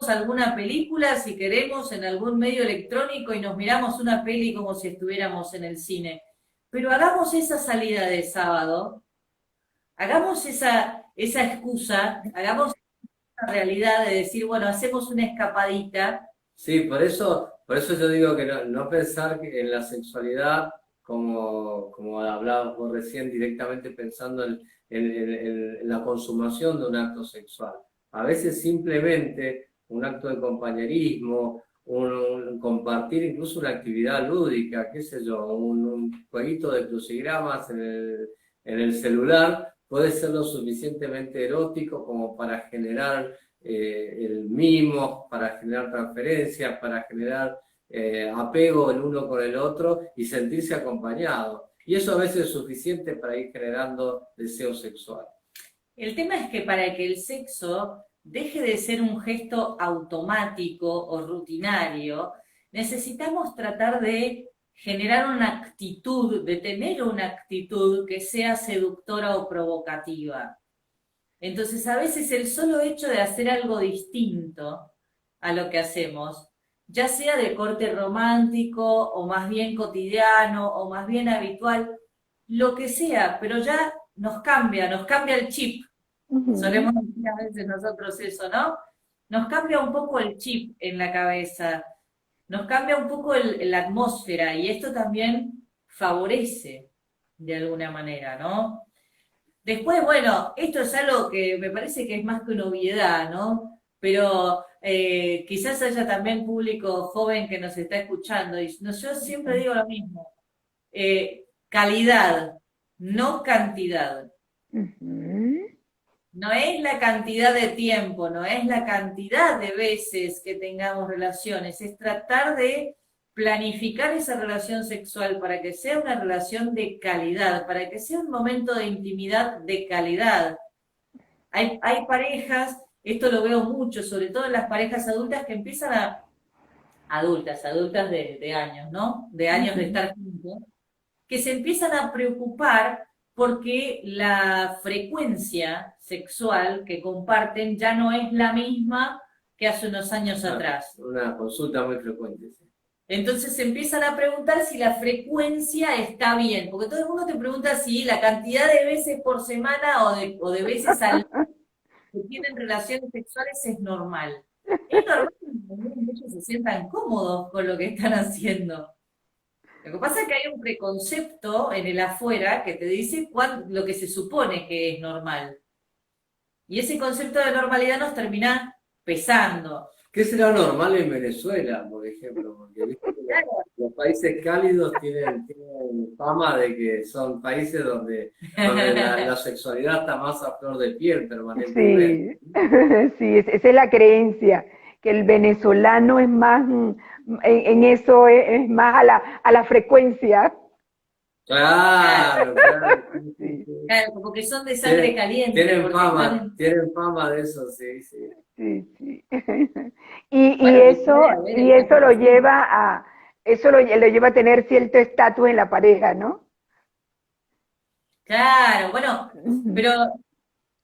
Alguna película, si queremos, en algún medio electrónico y nos miramos una peli como si estuviéramos en el cine. Pero hagamos esa salida de sábado, hagamos esa excusa, hagamos esa realidad de decir, bueno, hacemos una escapadita. Sí, por eso yo digo que no pensar en la sexualidad como hablabas vos recién, directamente pensando en la consumación de un acto sexual. A veces simplemente un acto de compañerismo, un compartir incluso una actividad lúdica, qué sé yo, un jueguito de crucigramas en el celular, puede ser lo suficientemente erótico como para generar el mimo, para generar transferencias, para generar apego el uno con el otro y sentirse acompañado. Y eso a veces es suficiente para ir generando deseo sexual. El tema es que para que el sexo deje de ser un gesto automático o rutinario, necesitamos tratar de generar una actitud, de tener una actitud que sea seductora o provocativa. Entonces, a veces el solo hecho de hacer algo distinto a lo que hacemos, ya sea de corte romántico o más bien cotidiano o más bien habitual, lo que sea, pero ya nos cambia el chip. Solemos decir a veces nosotros eso, ¿no? Nos cambia un poco el chip en la cabeza, nos cambia un poco la atmósfera y esto también favorece de alguna manera, ¿no? Después, bueno, esto es algo que me parece que es más que una obviedad, ¿no? Pero quizás haya también público joven que nos está escuchando y yo siempre digo lo mismo, calidad, no cantidad. No es la cantidad de tiempo, no es la cantidad de veces que tengamos relaciones, es tratar de planificar esa relación sexual para que sea una relación de calidad, para que sea un momento de intimidad de calidad. Hay parejas, esto lo veo mucho, sobre todo en las parejas adultas que empiezan adultas de años, ¿no? De años de estar juntos, que se empiezan a preocupar porque la frecuencia sexual que comparten ya no es la misma que hace unos años atrás. Una consulta muy frecuente. Sí. Entonces se empiezan a preguntar si la frecuencia está bien, porque todo el mundo te pregunta si la cantidad de veces por semana o de veces al que tienen relaciones sexuales es normal. Es normal que muchos se sientan cómodos con lo que están haciendo. Lo que pasa es que hay un preconcepto en el afuera que te dice lo que se supone que es normal. Y ese concepto de normalidad nos termina pesando. ¿Qué será normal en Venezuela, por ejemplo? Porque claro, los países cálidos tienen fama de que son países donde la sexualidad está más a flor de piel permanentemente. Sí, sí, esa es la creencia, que el venezolano es más, en eso es más a la frecuencia. Claro, claro. Sí, sí, Sí, sí. Claro, como que son de sangre caliente, porque están, Tienen fama de eso, sí, sí. sí, sí. bueno, y puede haber Y el eso caso lo así. lleva a, eso lo lleva a tener cierto estatus en la pareja, ¿no? Claro, bueno, Ujú, pero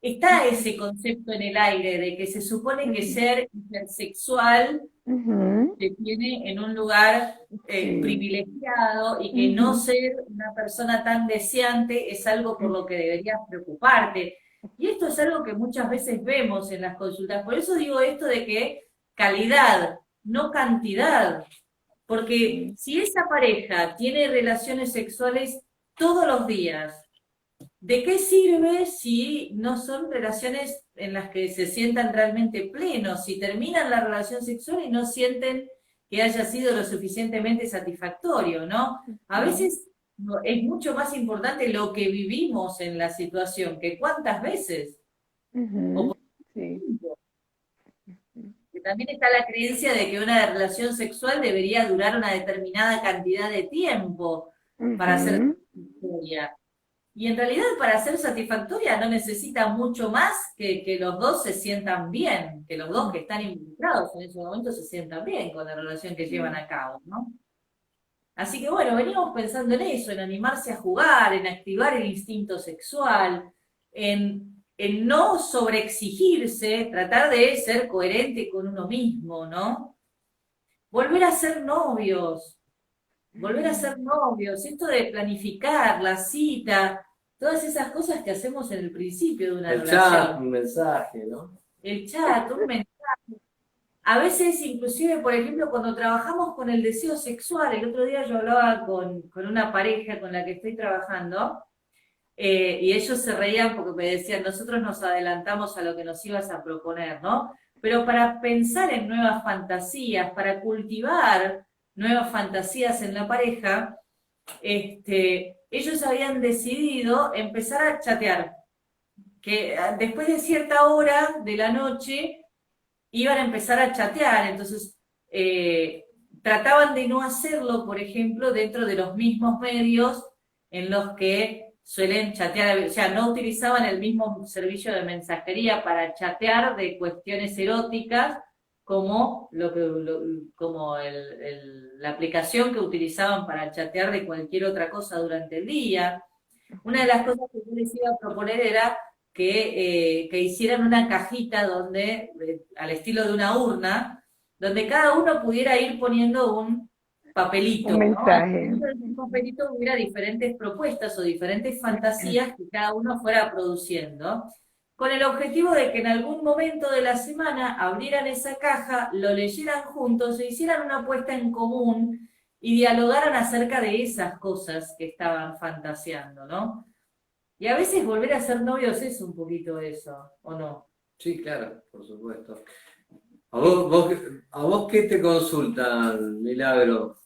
está ese concepto en el aire de que se supone que ujú, ser intersexual ujú, te tiene en un lugar sí, privilegiado y que no ujú, ser una persona tan deseante es algo por lo que deberías preocuparte. Y esto es algo que muchas veces vemos en las consultas. Por eso digo esto de que calidad, no cantidad. Porque sí, si esa pareja tiene relaciones sexuales todos los días, ¿de qué sirve si no son relaciones en las que se sientan realmente plenos? Si terminan la relación sexual y no sienten que haya sido lo suficientemente satisfactorio, ¿no? A ujú, veces es mucho más importante lo que vivimos en la situación que cuántas veces. O ujú, por sí, ejemplo, que también está la creencia de que una relación sexual debería durar una determinada cantidad de tiempo para ser ujú, satisfactoria. Y en realidad para ser satisfactoria no necesita mucho más que los dos se sientan bien, que los dos que están involucrados en ese momento se sientan bien con la relación que llevan ujú, a cabo, ¿no? Así que bueno, veníamos pensando en eso, en animarse a jugar, en activar el instinto sexual, en no sobreexigirse, tratar de ser coherente con uno mismo, ¿no? Volver a ser novios, volver a ser novios, esto de planificar la cita, todas esas cosas que hacemos en el principio de una El chat, relación. un mensaje, ¿no? El chat, un mensaje. A veces, inclusive, por ejemplo, cuando trabajamos con el deseo sexual, el otro día yo hablaba con una pareja con la que estoy trabajando, y ellos se reían porque me decían, nosotros nos adelantamos a lo que nos ibas a proponer, ¿no? Pero para pensar en nuevas fantasías, para cultivar nuevas fantasías en la pareja, ellos habían decidido empezar a chatear, que después de cierta hora de la noche iban a empezar a chatear, entonces eh, trataban de no hacerlo, por ejemplo, dentro de los mismos medios en los que suelen chatear, o sea, no utilizaban el mismo servicio de mensajería para chatear de cuestiones eróticas como, como la aplicación que utilizaban para chatear de cualquier otra cosa durante el día. Una de las cosas que yo les iba a proponer era que hicieran una cajita donde, al estilo de una urna, donde cada uno pudiera ir poniendo un un papelito, ¿no? Y mensaje. dentro de ese papelito hubiera diferentes propuestas o diferentes fantasías que cada uno fuera produciendo, con el objetivo de que en algún momento de la semana abrieran esa caja, lo leyeran juntos e hicieran una apuesta en común y dialogaran acerca de esas cosas que estaban fantaseando, ¿no? Y a veces volver a ser novios es un poquito eso, ¿o no? Sí, claro, por supuesto. ¿A vos qué te consultan, Milagro?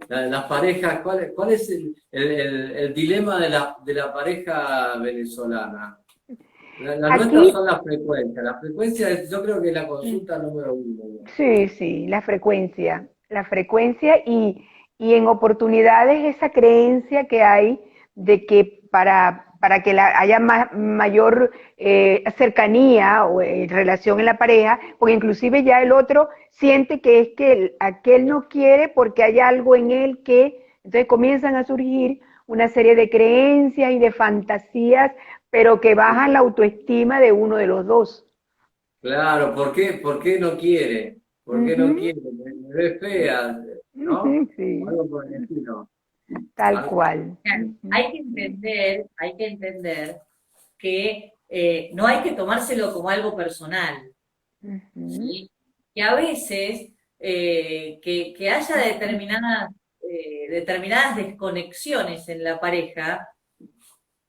Las parejas, ¿cuál es el dilema de la pareja venezolana? Las Aquí, nuestras son las frecuencias. La frecuencia yo creo que es la consulta número uno. sí, sí, la frecuencia y en oportunidades esa creencia que hay de que para que haya mayor cercanía o relación en la pareja, porque inclusive ya el otro siente que es que aquel no quiere porque hay algo en él que, entonces comienzan a surgir una serie de creencias y de fantasías, pero que bajan la autoestima de uno de los dos. Claro, ¿por qué no quiere? ¿Por qué no Ujú, quiere? Me ve fea, ¿no? ujú, O sí, algo por el estilo. tal Al- cual. Claro, Ujú, hay que entender que no hay que tomárselo como algo personal, ujú, ¿sí? Que a veces que haya determinadas desconexiones en la pareja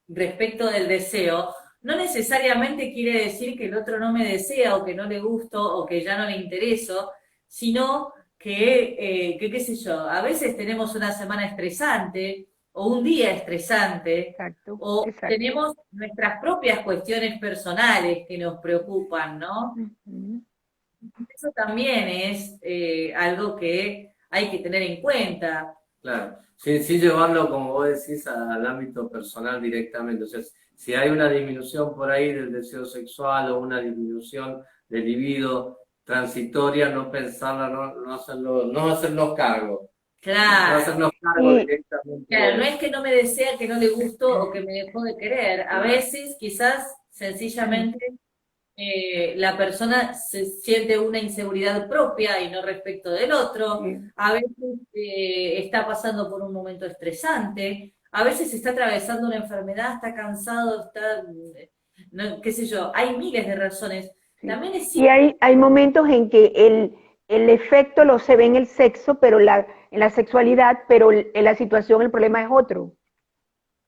respecto del deseo, no necesariamente quiere decir que el otro no me desea o que no le gusto o que ya no le intereso, sino que qué sé yo, a veces tenemos una semana estresante o un día estresante exacto, o exacto. tenemos nuestras propias cuestiones personales que nos preocupan, ¿no? Ujú, Eso también es algo que hay que tener en cuenta. Claro, sin llevarlo, como vos decís, al ámbito personal directamente. O sea, si hay una disminución por ahí del deseo sexual o una disminución del libido transitoria, no pensarla, no hacernos cargo. No Claro, hacernos cargo Y, directamente claro, no de es que no me desea, que no le gustó o que me dejó de querer. A claro. veces, quizás, sencillamente, la persona se siente una inseguridad propia y no respecto del otro. sí. A veces está pasando por un momento estresante. A veces está atravesando una enfermedad, está cansado, está, no, qué sé yo. Hay miles de razones. Sí. También es Y hay momentos en que el efecto lo se ve en el sexo, pero en la sexualidad, pero en la situación, el problema es otro.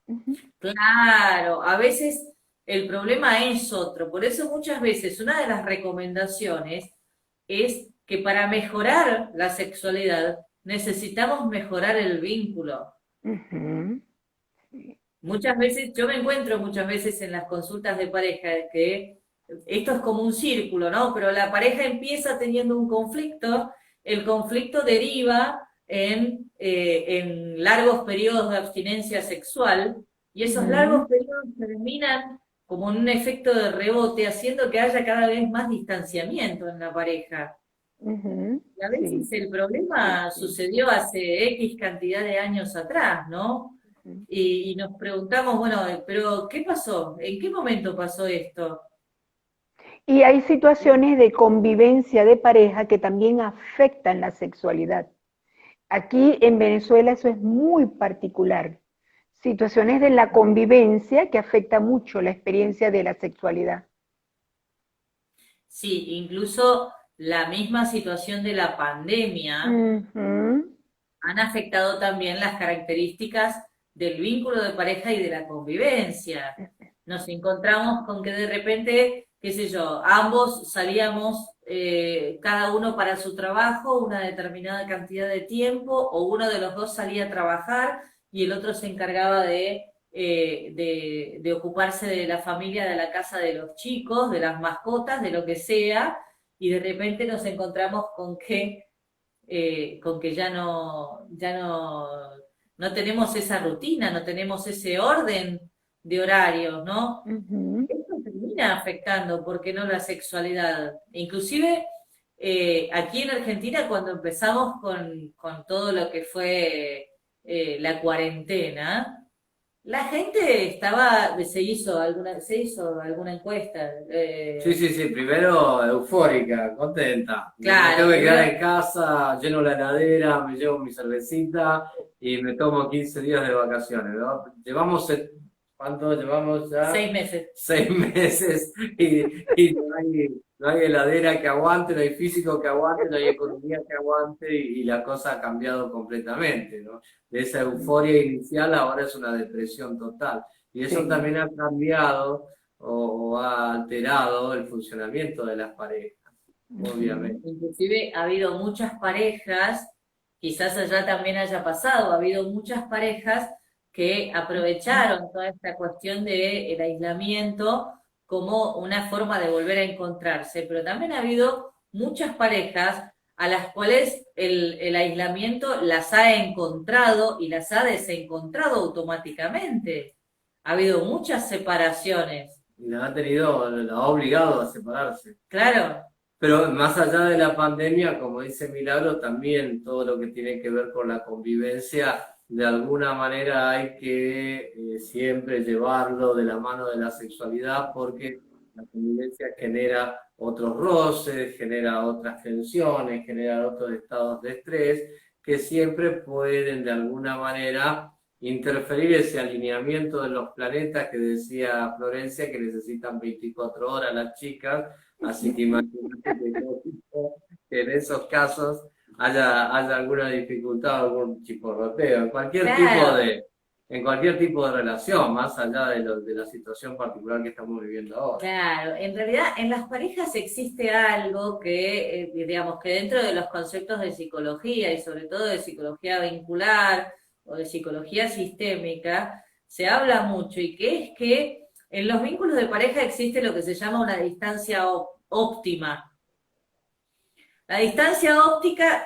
Ujú. claro, a veces el problema es otro. Por eso muchas veces una de las recomendaciones es que para mejorar la sexualidad necesitamos mejorar el vínculo. Ujú. Muchas veces, yo me encuentro muchas veces en las consultas de pareja que esto es como un círculo, ¿no? Pero la pareja empieza teniendo un conflicto, el conflicto deriva en largos periodos de abstinencia sexual y esos Ujú. largos periodos terminan como en un efecto de rebote, haciendo que haya cada vez más distanciamiento en la pareja. Ujú. Y a Sí, veces el sí, problema sí. sucedió hace X cantidad de años atrás, ¿no? Ujú. Y nos preguntamos, bueno, pero ¿qué pasó? ¿En qué momento pasó esto? Y hay situaciones de convivencia de pareja que también afectan la sexualidad. Aquí en Venezuela eso es muy particular. Situaciones de la convivencia que afecta mucho la experiencia de la sexualidad. Sí, incluso la misma situación de la pandemia Ujú. han afectado también las características del vínculo de pareja y de la convivencia. Nos encontramos con que de repente, qué sé yo, ambos salíamos cada uno para su trabajo una determinada cantidad de tiempo, o uno de los dos salía a trabajar y el otro se encargaba de ocuparse de la familia, de la casa de los chicos, de las mascotas, de lo que sea, y de repente nos encontramos con que no tenemos esa rutina, no tenemos ese orden de horarios, ¿no? Ujú. Esto termina afectando, ¿por qué no la sexualidad? Inclusive aquí en Argentina, cuando empezamos con todo lo que fue la cuarentena, la gente se hizo alguna encuesta. Sí, sí, sí, primero eufórica, contenta. Me tengo Claro, que quedar primero en casa, lleno la heladera, me llevo mi cervecita y me tomo 15 días de vacaciones, ¿no? ¿Cuánto llevamos ya? 6 meses. 6 meses y no hay heladera que aguante, no hay físico que aguante, no hay economía que aguante y la cosa ha cambiado completamente, ¿no? De esa euforia inicial ahora es una depresión total. Y eso Sí. también ha cambiado o ha alterado el funcionamiento de las parejas, Ujú. obviamente. Inclusive ha habido muchas parejas, quizás allá también haya pasado, ha habido muchas parejas que aprovecharon toda esta cuestión del aislamiento como una forma de volver a encontrarse, pero también ha habido muchas parejas a las cuales el aislamiento las ha encontrado y las ha desencontrado automáticamente. Ha habido muchas separaciones, Y la ha obligado a separarse. claro. Pero más allá de la pandemia, como dice Milagro, también todo lo que tiene que ver con la convivencia, de alguna manera hay que siempre llevarlo de la mano de la sexualidad porque la convivencia genera otros roces, genera otras tensiones, genera otros estados de estrés que siempre pueden de alguna manera interferir ese alineamiento de los planetas que decía Florencia, que necesitan 24 horas las chicas. Así que imagínate que en esos casos haya alguna dificultad, algún chisporroteo, Claro, en cualquier tipo de relación, más allá de la situación particular que estamos viviendo ahora. claro, en realidad en las parejas existe algo que, digamos, que dentro de los conceptos de psicología y sobre todo de psicología vincular o de psicología sistémica, se habla mucho y que es que en los vínculos de pareja existe lo que se llama una distancia óptima. La distancia óptica,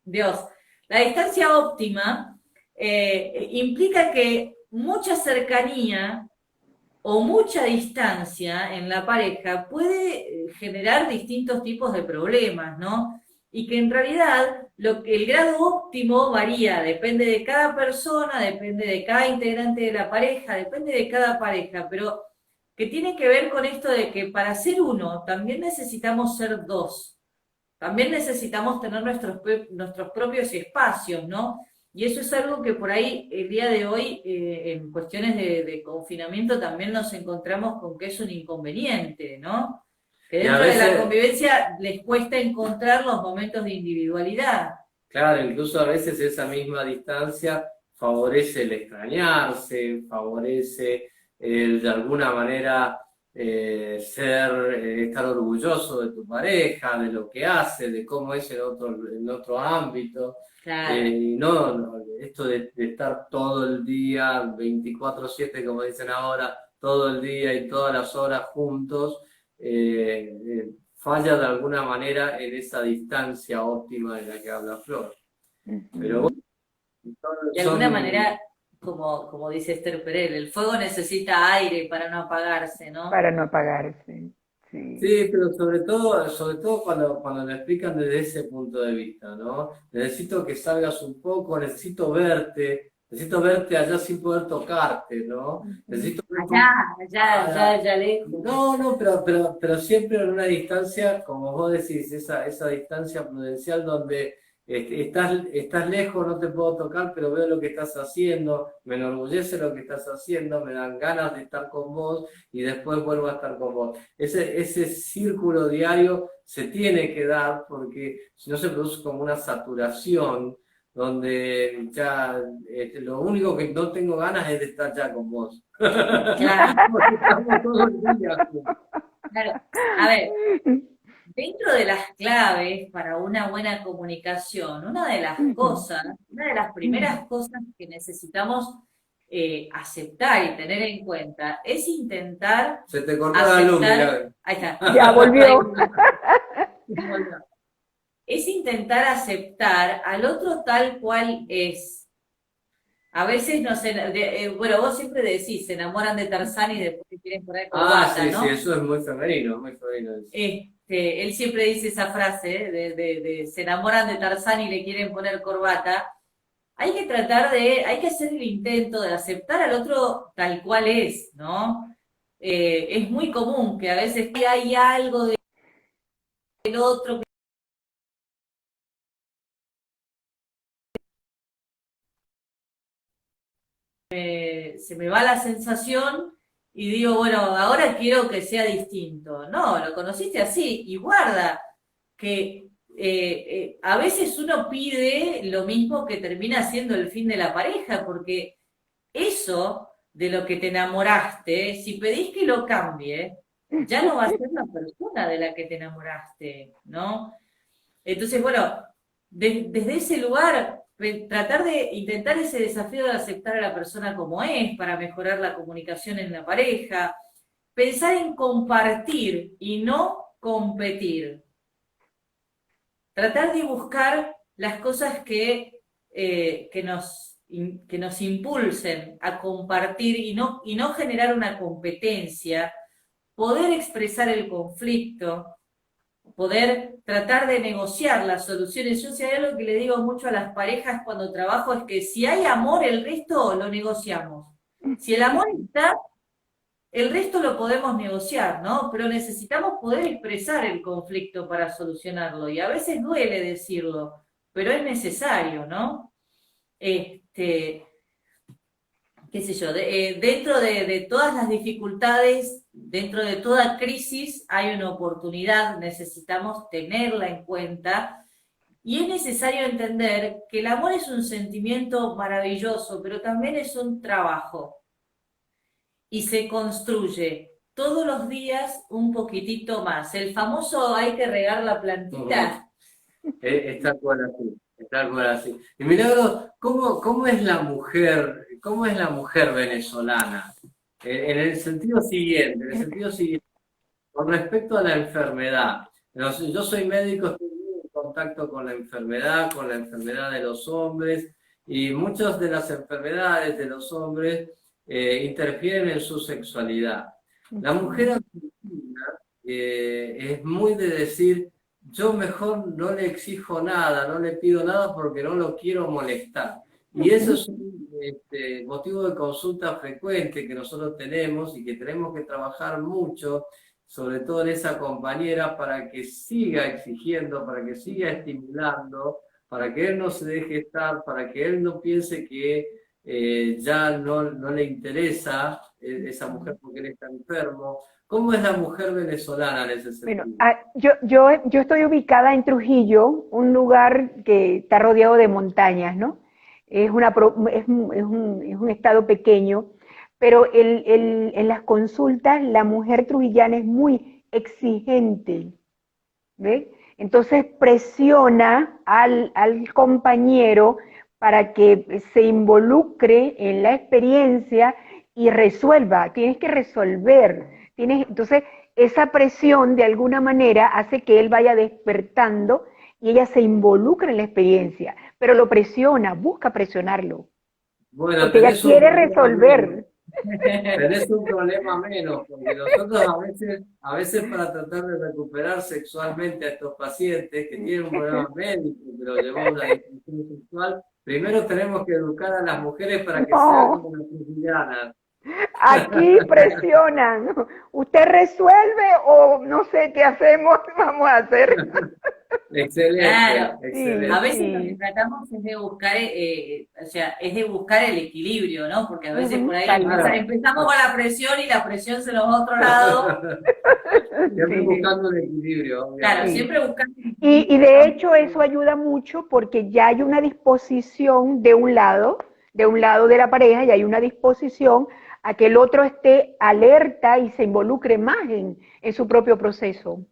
Dios. La distancia óptima implica que mucha cercanía o mucha distancia en la pareja puede generar distintos tipos de problemas, ¿no? Y que en realidad el grado óptimo varía, depende de cada persona, depende de cada integrante de la pareja, depende de cada pareja, pero que tiene que ver con esto de que para ser uno también necesitamos ser dos, también necesitamos tener nuestros propios espacios, ¿no? Y eso es algo que por ahí el día de hoy, en cuestiones de confinamiento, también nos encontramos con que es un inconveniente, ¿no? Que Y a dentro de la veces, convivencia les cuesta encontrar los momentos de individualidad. claro, incluso a veces esa misma distancia favorece el extrañarse, favorece el de alguna manera estar orgulloso de tu pareja, de lo que hace, de cómo es en otro ámbito. Claro. Y no, esto de estar todo el día, 24/7, como dicen ahora, todo el día y todas las horas juntos, falla de alguna manera en esa distancia óptima de la que habla Flor. Pero Ujú. bueno, De alguna manera, como dice Esther Perel, el fuego necesita aire para no apagarse, ¿no? Para no apagarse. Sí. sí, pero sobre todo cuando lo explican desde ese punto de vista, ¿no? Necesito que salgas un poco, necesito verte allá sin poder tocarte, ¿no? Ujú. Necesito ver Allá, cara. allá lejos. No, pero siempre en una distancia, como vos decís, esa distancia prudencial donde estás lejos, no te puedo tocar, pero veo lo que estás haciendo, me enorgullece lo que estás haciendo, me dan ganas de estar con vos y después vuelvo a estar con vos. Ese círculo diario se tiene que dar porque si no se produce como una saturación donde ya lo único que no tengo ganas es de estar ya con vos. Claro, Porque estamos todo el día juntos. claro. A ver, dentro de las claves para una buena comunicación, Ujú. una de las primeras cosas que necesitamos aceptar y tener en cuenta es intentar Se te cortó la luz, aceptar, mirá. ahí está, Ya ahí volvió. volvió. Es intentar aceptar al otro tal cual es. A veces bueno, vos siempre decís, se enamoran de Tarzán y después te quieren poner Ah, corbata, sí, sí, ¿no? eso es muy femenino, muy femenino. Él siempre dice esa frase, de se enamoran de Tarzán y le quieren poner corbata. Hay que hacer el intento de aceptar al otro tal cual es, ¿no? Es muy común que a veces hay algo del otro que se me va la sensación y digo, bueno, ahora quiero que sea distinto. No, lo conociste así y guarda que a veces uno pide lo mismo que termina siendo el fin de la pareja, porque eso de lo que te enamoraste, si pedís que lo cambie, ya no va a ser la persona de la que te enamoraste, ¿no? Entonces, bueno, desde ese lugar, tratar de intentar ese desafío de aceptar a la persona como es para mejorar la comunicación en la pareja, pensar en compartir y no competir. Tratar de buscar las cosas que nos impulsen a compartir y no generar una competencia, poder expresar el conflicto, poder tratar de negociar las soluciones. Yo si hay algo que le digo mucho a las parejas cuando trabajo es que si hay amor, el resto lo negociamos. Si el amor está, el resto lo podemos negociar, ¿no? Pero necesitamos poder expresar el conflicto para solucionarlo. Y a veces duele decirlo, pero es necesario, ¿no? Este, qué sé yo, dentro de todas las dificultades, dentro de toda crisis, hay una oportunidad, necesitamos tenerla en cuenta. Y es necesario entender que el amor es un sentimiento maravilloso, pero también es un trabajo y se construye todos los días un poquitito más. El famoso hay que regar la plantita. Está cual así, está cual así. Y Milagros, cómo es la mujer venezolana? En el sentido siguiente, con respecto a la enfermedad. Yo soy médico, estoy muy en contacto con la enfermedad de los hombres, y muchas de las enfermedades de los hombres interfieren en su sexualidad. La mujer argentina es muy de decir, yo mejor no le exijo nada, no le pido nada porque no lo quiero molestar. Y eso es un motivo de consulta frecuente que nosotros tenemos y que tenemos que trabajar mucho, sobre todo en esa compañera, para que siga exigiendo, para que siga estimulando, para que él no se deje estar, para que él no piense que ya no le interesa esa mujer porque él está enfermo. ¿Cómo es la mujer venezolana en ese Bueno, sentido? yo estoy ubicada en Trujillo, un lugar que está rodeado de montañas, ¿no? Es un estado pequeño, pero en las consultas la mujer trujillana es muy exigente, ¿ves? Entonces presiona al compañero para que se involucre en la experiencia y resuelva. Tienes que resolver. Entonces, esa presión de alguna manera hace que él vaya despertando y ella se involucra en la experiencia, pero lo presiona, busca presionarlo, Bueno, porque ella tenés un quiere problema menos. resolver. Tenés un problema menos, porque nosotros a veces para tratar de recuperar sexualmente a estos pacientes que tienen un problema médico, que lo llevó a una disfunción sexual, primero tenemos que educar a las mujeres para que sean No, como las cristianas. aquí presionan. ¿Usted resuelve o no sé qué hacemos? Vamos a hacer. Excelente, Claro, Sí, a excelente. veces lo que sí. tratamos es de buscar, o sea, es de buscar el equilibrio, ¿no? Porque a veces por Ujú, ahí tal cual. Claro. empezamos con la presión y la presión se nos va a otro lado. Siempre Sí, buscando el equilibrio, Claro, sí. obviamente. siempre buscando el Y equilibrio. de hecho eso ayuda mucho porque ya hay una disposición de un lado de la pareja, ya hay una disposición a que el otro esté alerta y se involucre más en su propio proceso.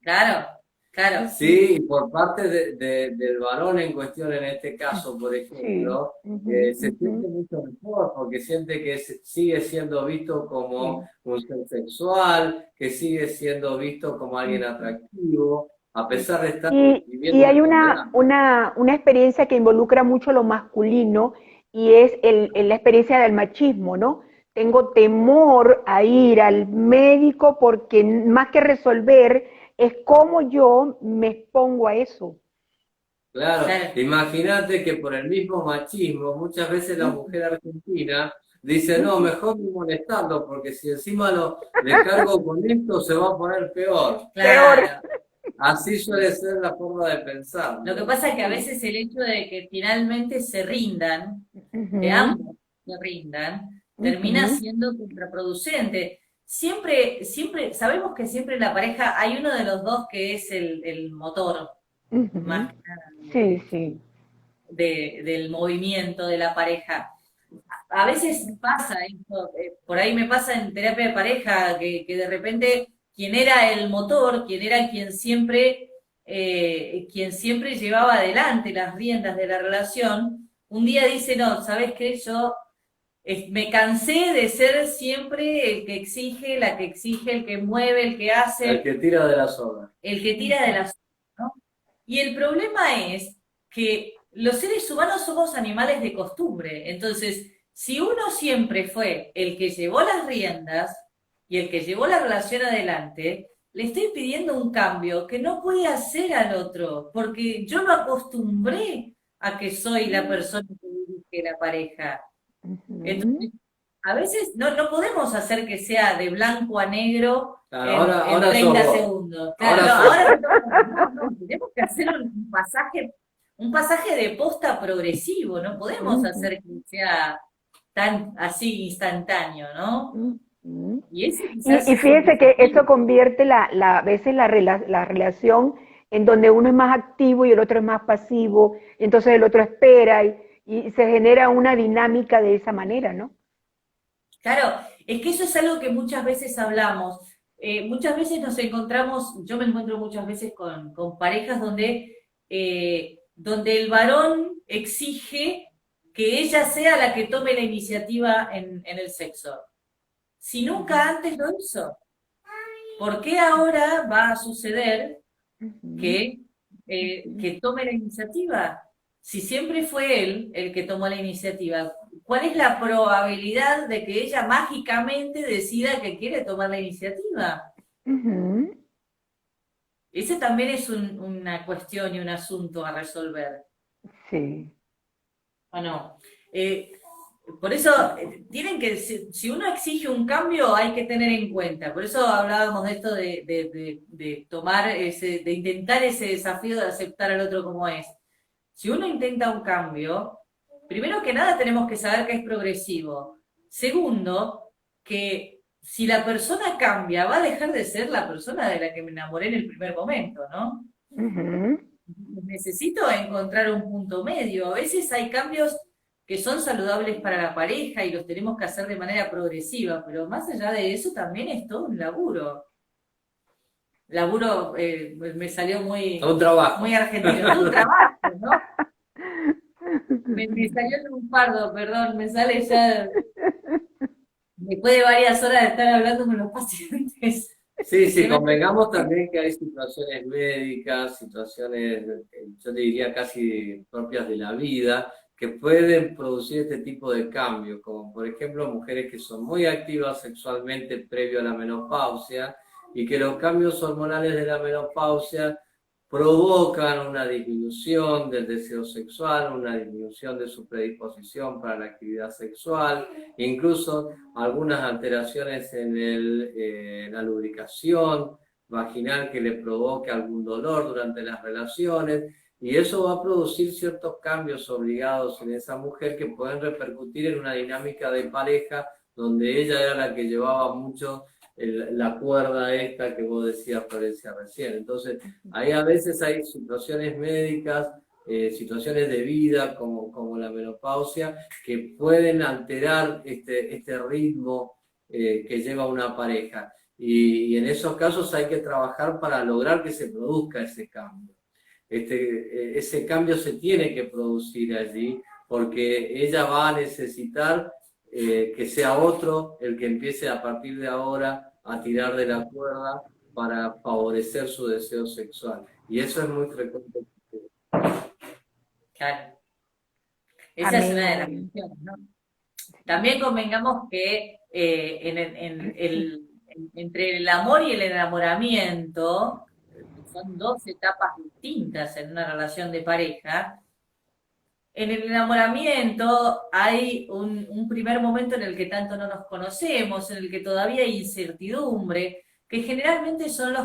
Claro, claro. Ujú, Sí, y por parte del varón en cuestión en este caso, por sí, ejemplo, ujú, se ujú, siente mucho mejor porque siente que sigue siendo visto como sí. un ser sexual, que sigue siendo visto como alguien Ujú, atractivo, a sí. pesar de estar Y viviendo una hay enfermedad. una experiencia que involucra mucho lo masculino y es la experiencia del machismo, ¿no? Tengo temor a ir al médico porque más que resolver es cómo yo me expongo a eso. Claro, Claro. imagínate que por el mismo machismo, muchas veces la Ujú, mujer argentina dice, no, ujú. mejor ni molestarlo, porque si encima le cargo con esto se va a poner peor. Peor. Claro. Así suele ser la forma de pensar, Lo que ¿no? pasa es que a Sí. veces el hecho de que finalmente se rindan, que Ujú, ambos se rindan, termina ujú, siendo contraproducente. Siempre, sabemos que siempre en la pareja hay uno de los dos que es el motor, ujú. más que nada, Sí, sí. del movimiento de la pareja. A veces pasa esto, por ahí me pasa en terapia de pareja, que de repente quien era el motor, quien siempre llevaba adelante las riendas de la relación, un día dice, no, ¿sabes qué? Yo me cansé de ser siempre el que exige, la que exige, el que mueve, el que El hace, que tira de la soga. el que tira de la soga, ¿no? Y el problema es que los seres humanos somos animales de costumbre. Entonces, si uno siempre fue el que llevó las riendas y el que llevó la relación adelante, le estoy pidiendo un cambio que no puede hacer al otro, porque yo lo acostumbré a que soy la persona que dirige la pareja. Ujú. Entonces, a veces no podemos hacer que sea de blanco a negro Claro, en ahora sos 30 vos. segundos. Claro, Ahora no, sos ahora vos. me toca. No, tenemos que hacer un pasaje de posta progresivo, no podemos Ujú, hacer que sea tan así instantáneo, ¿no? ujú. Y ese quizás Y es un fíjese que eso desafío. convierte a veces la relación en donde uno es más activo y el otro es más pasivo, y entonces el otro espera y se genera una dinámica de esa manera, ¿no? Claro, es que eso es algo que muchas veces hablamos. Muchas veces nos encontramos, yo me encuentro muchas veces con parejas donde el varón exige que ella sea la que tome la iniciativa en el sexo. Si nunca antes lo hizo, ¿por qué ahora va a suceder Ujú, que que tome la iniciativa? Si siempre fue él el que tomó la iniciativa, ¿cuál es la probabilidad de que ella mágicamente decida que quiere tomar la iniciativa? Ujú. Ese también es una cuestión y un asunto a resolver. Sí. Bueno, por eso tienen que, si uno exige un cambio, hay que tener en cuenta. Por eso hablábamos de esto de tomar de intentar ese desafío de aceptar al otro como es. Si uno intenta un cambio, primero que nada tenemos que saber que es progresivo. Segundo, que si la persona cambia, va a dejar de ser la persona de la que me enamoré en el primer momento, ¿no? Ujú. Necesito encontrar un punto medio. A veces hay cambios que son saludables para la pareja y los tenemos que hacer de manera progresiva, pero más allá de eso también es todo un laburo. Laburo, me salió Un trabajo. muy argentino, todo un trabajo, ¿no? Me salió en un fardo, perdón, me sale ya después de varias horas de estar hablando con los pacientes. Sí, sí, convengamos también que hay situaciones médicas, situaciones, yo te diría casi propias de la vida, que pueden producir este tipo de cambios, como por ejemplo mujeres que son muy activas sexualmente previo a la menopausia y que los cambios hormonales de la menopausia provocan una disminución del deseo sexual, una disminución de su predisposición para la actividad sexual, incluso algunas alteraciones en la lubricación vaginal que le provoque algún dolor durante las relaciones, y eso va a producir ciertos cambios obligados en esa mujer que pueden repercutir en una dinámica de pareja donde ella era la que llevaba mucho la cuerda esta que vos decías, Florencia, recién. Entonces, ahí a veces hay situaciones médicas, situaciones de vida como la menopausia, que pueden alterar este ritmo que lleva una pareja. Y en esos casos hay que trabajar para lograr que se produzca ese cambio. Ese cambio se tiene que producir allí porque ella va a necesitar que sea otro el que empiece a partir de ahora a tirar de la cuerda para favorecer su deseo sexual. Y eso es muy frecuente. Claro. Esa es una de las Amén. cuestiones, ¿no? También convengamos que entre el amor y el enamoramiento, que son dos etapas distintas en una relación de pareja. En el enamoramiento hay un primer momento en el que tanto no nos conocemos, en el que todavía hay incertidumbre, que generalmente son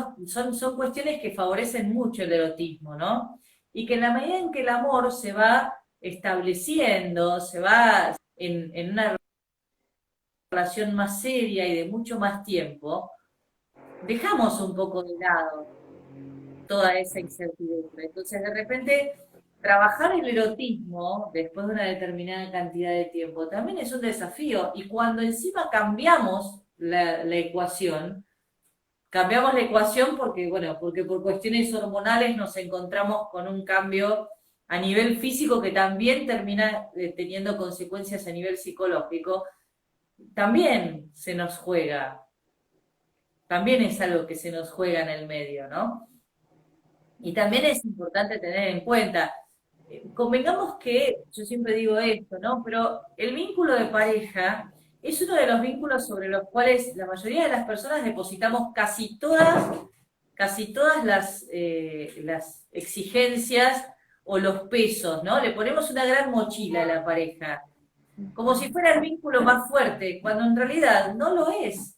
cuestiones que favorecen mucho el erotismo, ¿no? Y que en la medida en que el amor se va estableciendo, se va en una relación más seria y de mucho más tiempo, dejamos un poco de lado toda esa incertidumbre. Entonces, de repente, trabajar el erotismo después de una determinada cantidad de tiempo también es un desafío. Y cuando encima cambiamos la ecuación, porque, bueno, porque por cuestiones hormonales nos encontramos con un cambio a nivel físico que también termina teniendo consecuencias a nivel psicológico, también se nos juega, también es algo que se nos juega en el medio, ¿no? Y también es importante tener en cuenta, convengamos que, yo siempre digo esto, ¿no? Pero el vínculo de pareja es uno de los vínculos sobre los cuales la mayoría de las personas depositamos casi todas las exigencias o los pesos, ¿no? Le ponemos una gran mochila a la pareja, como si fuera el vínculo más fuerte, cuando en realidad no lo es.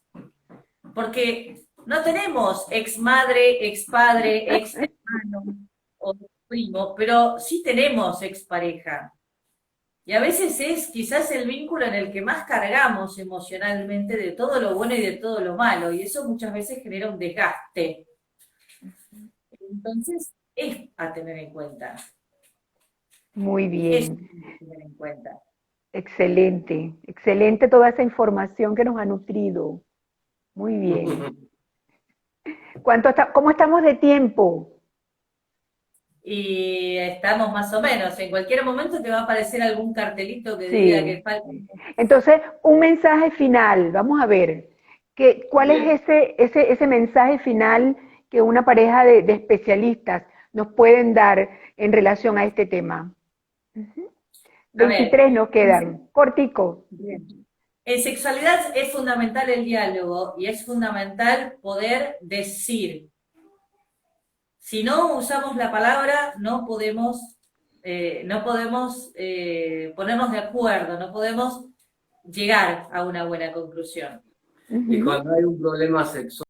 Porque no tenemos ex madre, ex padre, ex hermano o primo, pero sí tenemos ex pareja. Y a veces es quizás el vínculo en el que más cargamos emocionalmente de todo lo bueno y de todo lo malo, y eso muchas veces genera un desgaste. Entonces, es a tener en cuenta. Muy Es bien. a tener en cuenta. Excelente. Excelente toda esa información que nos ha nutrido. Muy bien. ¿Cómo estamos de tiempo? Y estamos más o menos. En cualquier momento te va a aparecer algún cartelito que diga que Sí. falta. Entonces, un mensaje final. Vamos a ver. ¿Cuál Bien. es ese mensaje final que una pareja de especialistas nos pueden dar en relación a este tema? 23 nos quedan, cortico. Bien. En sexualidad es fundamental el diálogo y es fundamental poder decir. Si no usamos la palabra, no podemos ponernos de acuerdo, no podemos llegar a una buena conclusión. Y cuando hay un problema sexual,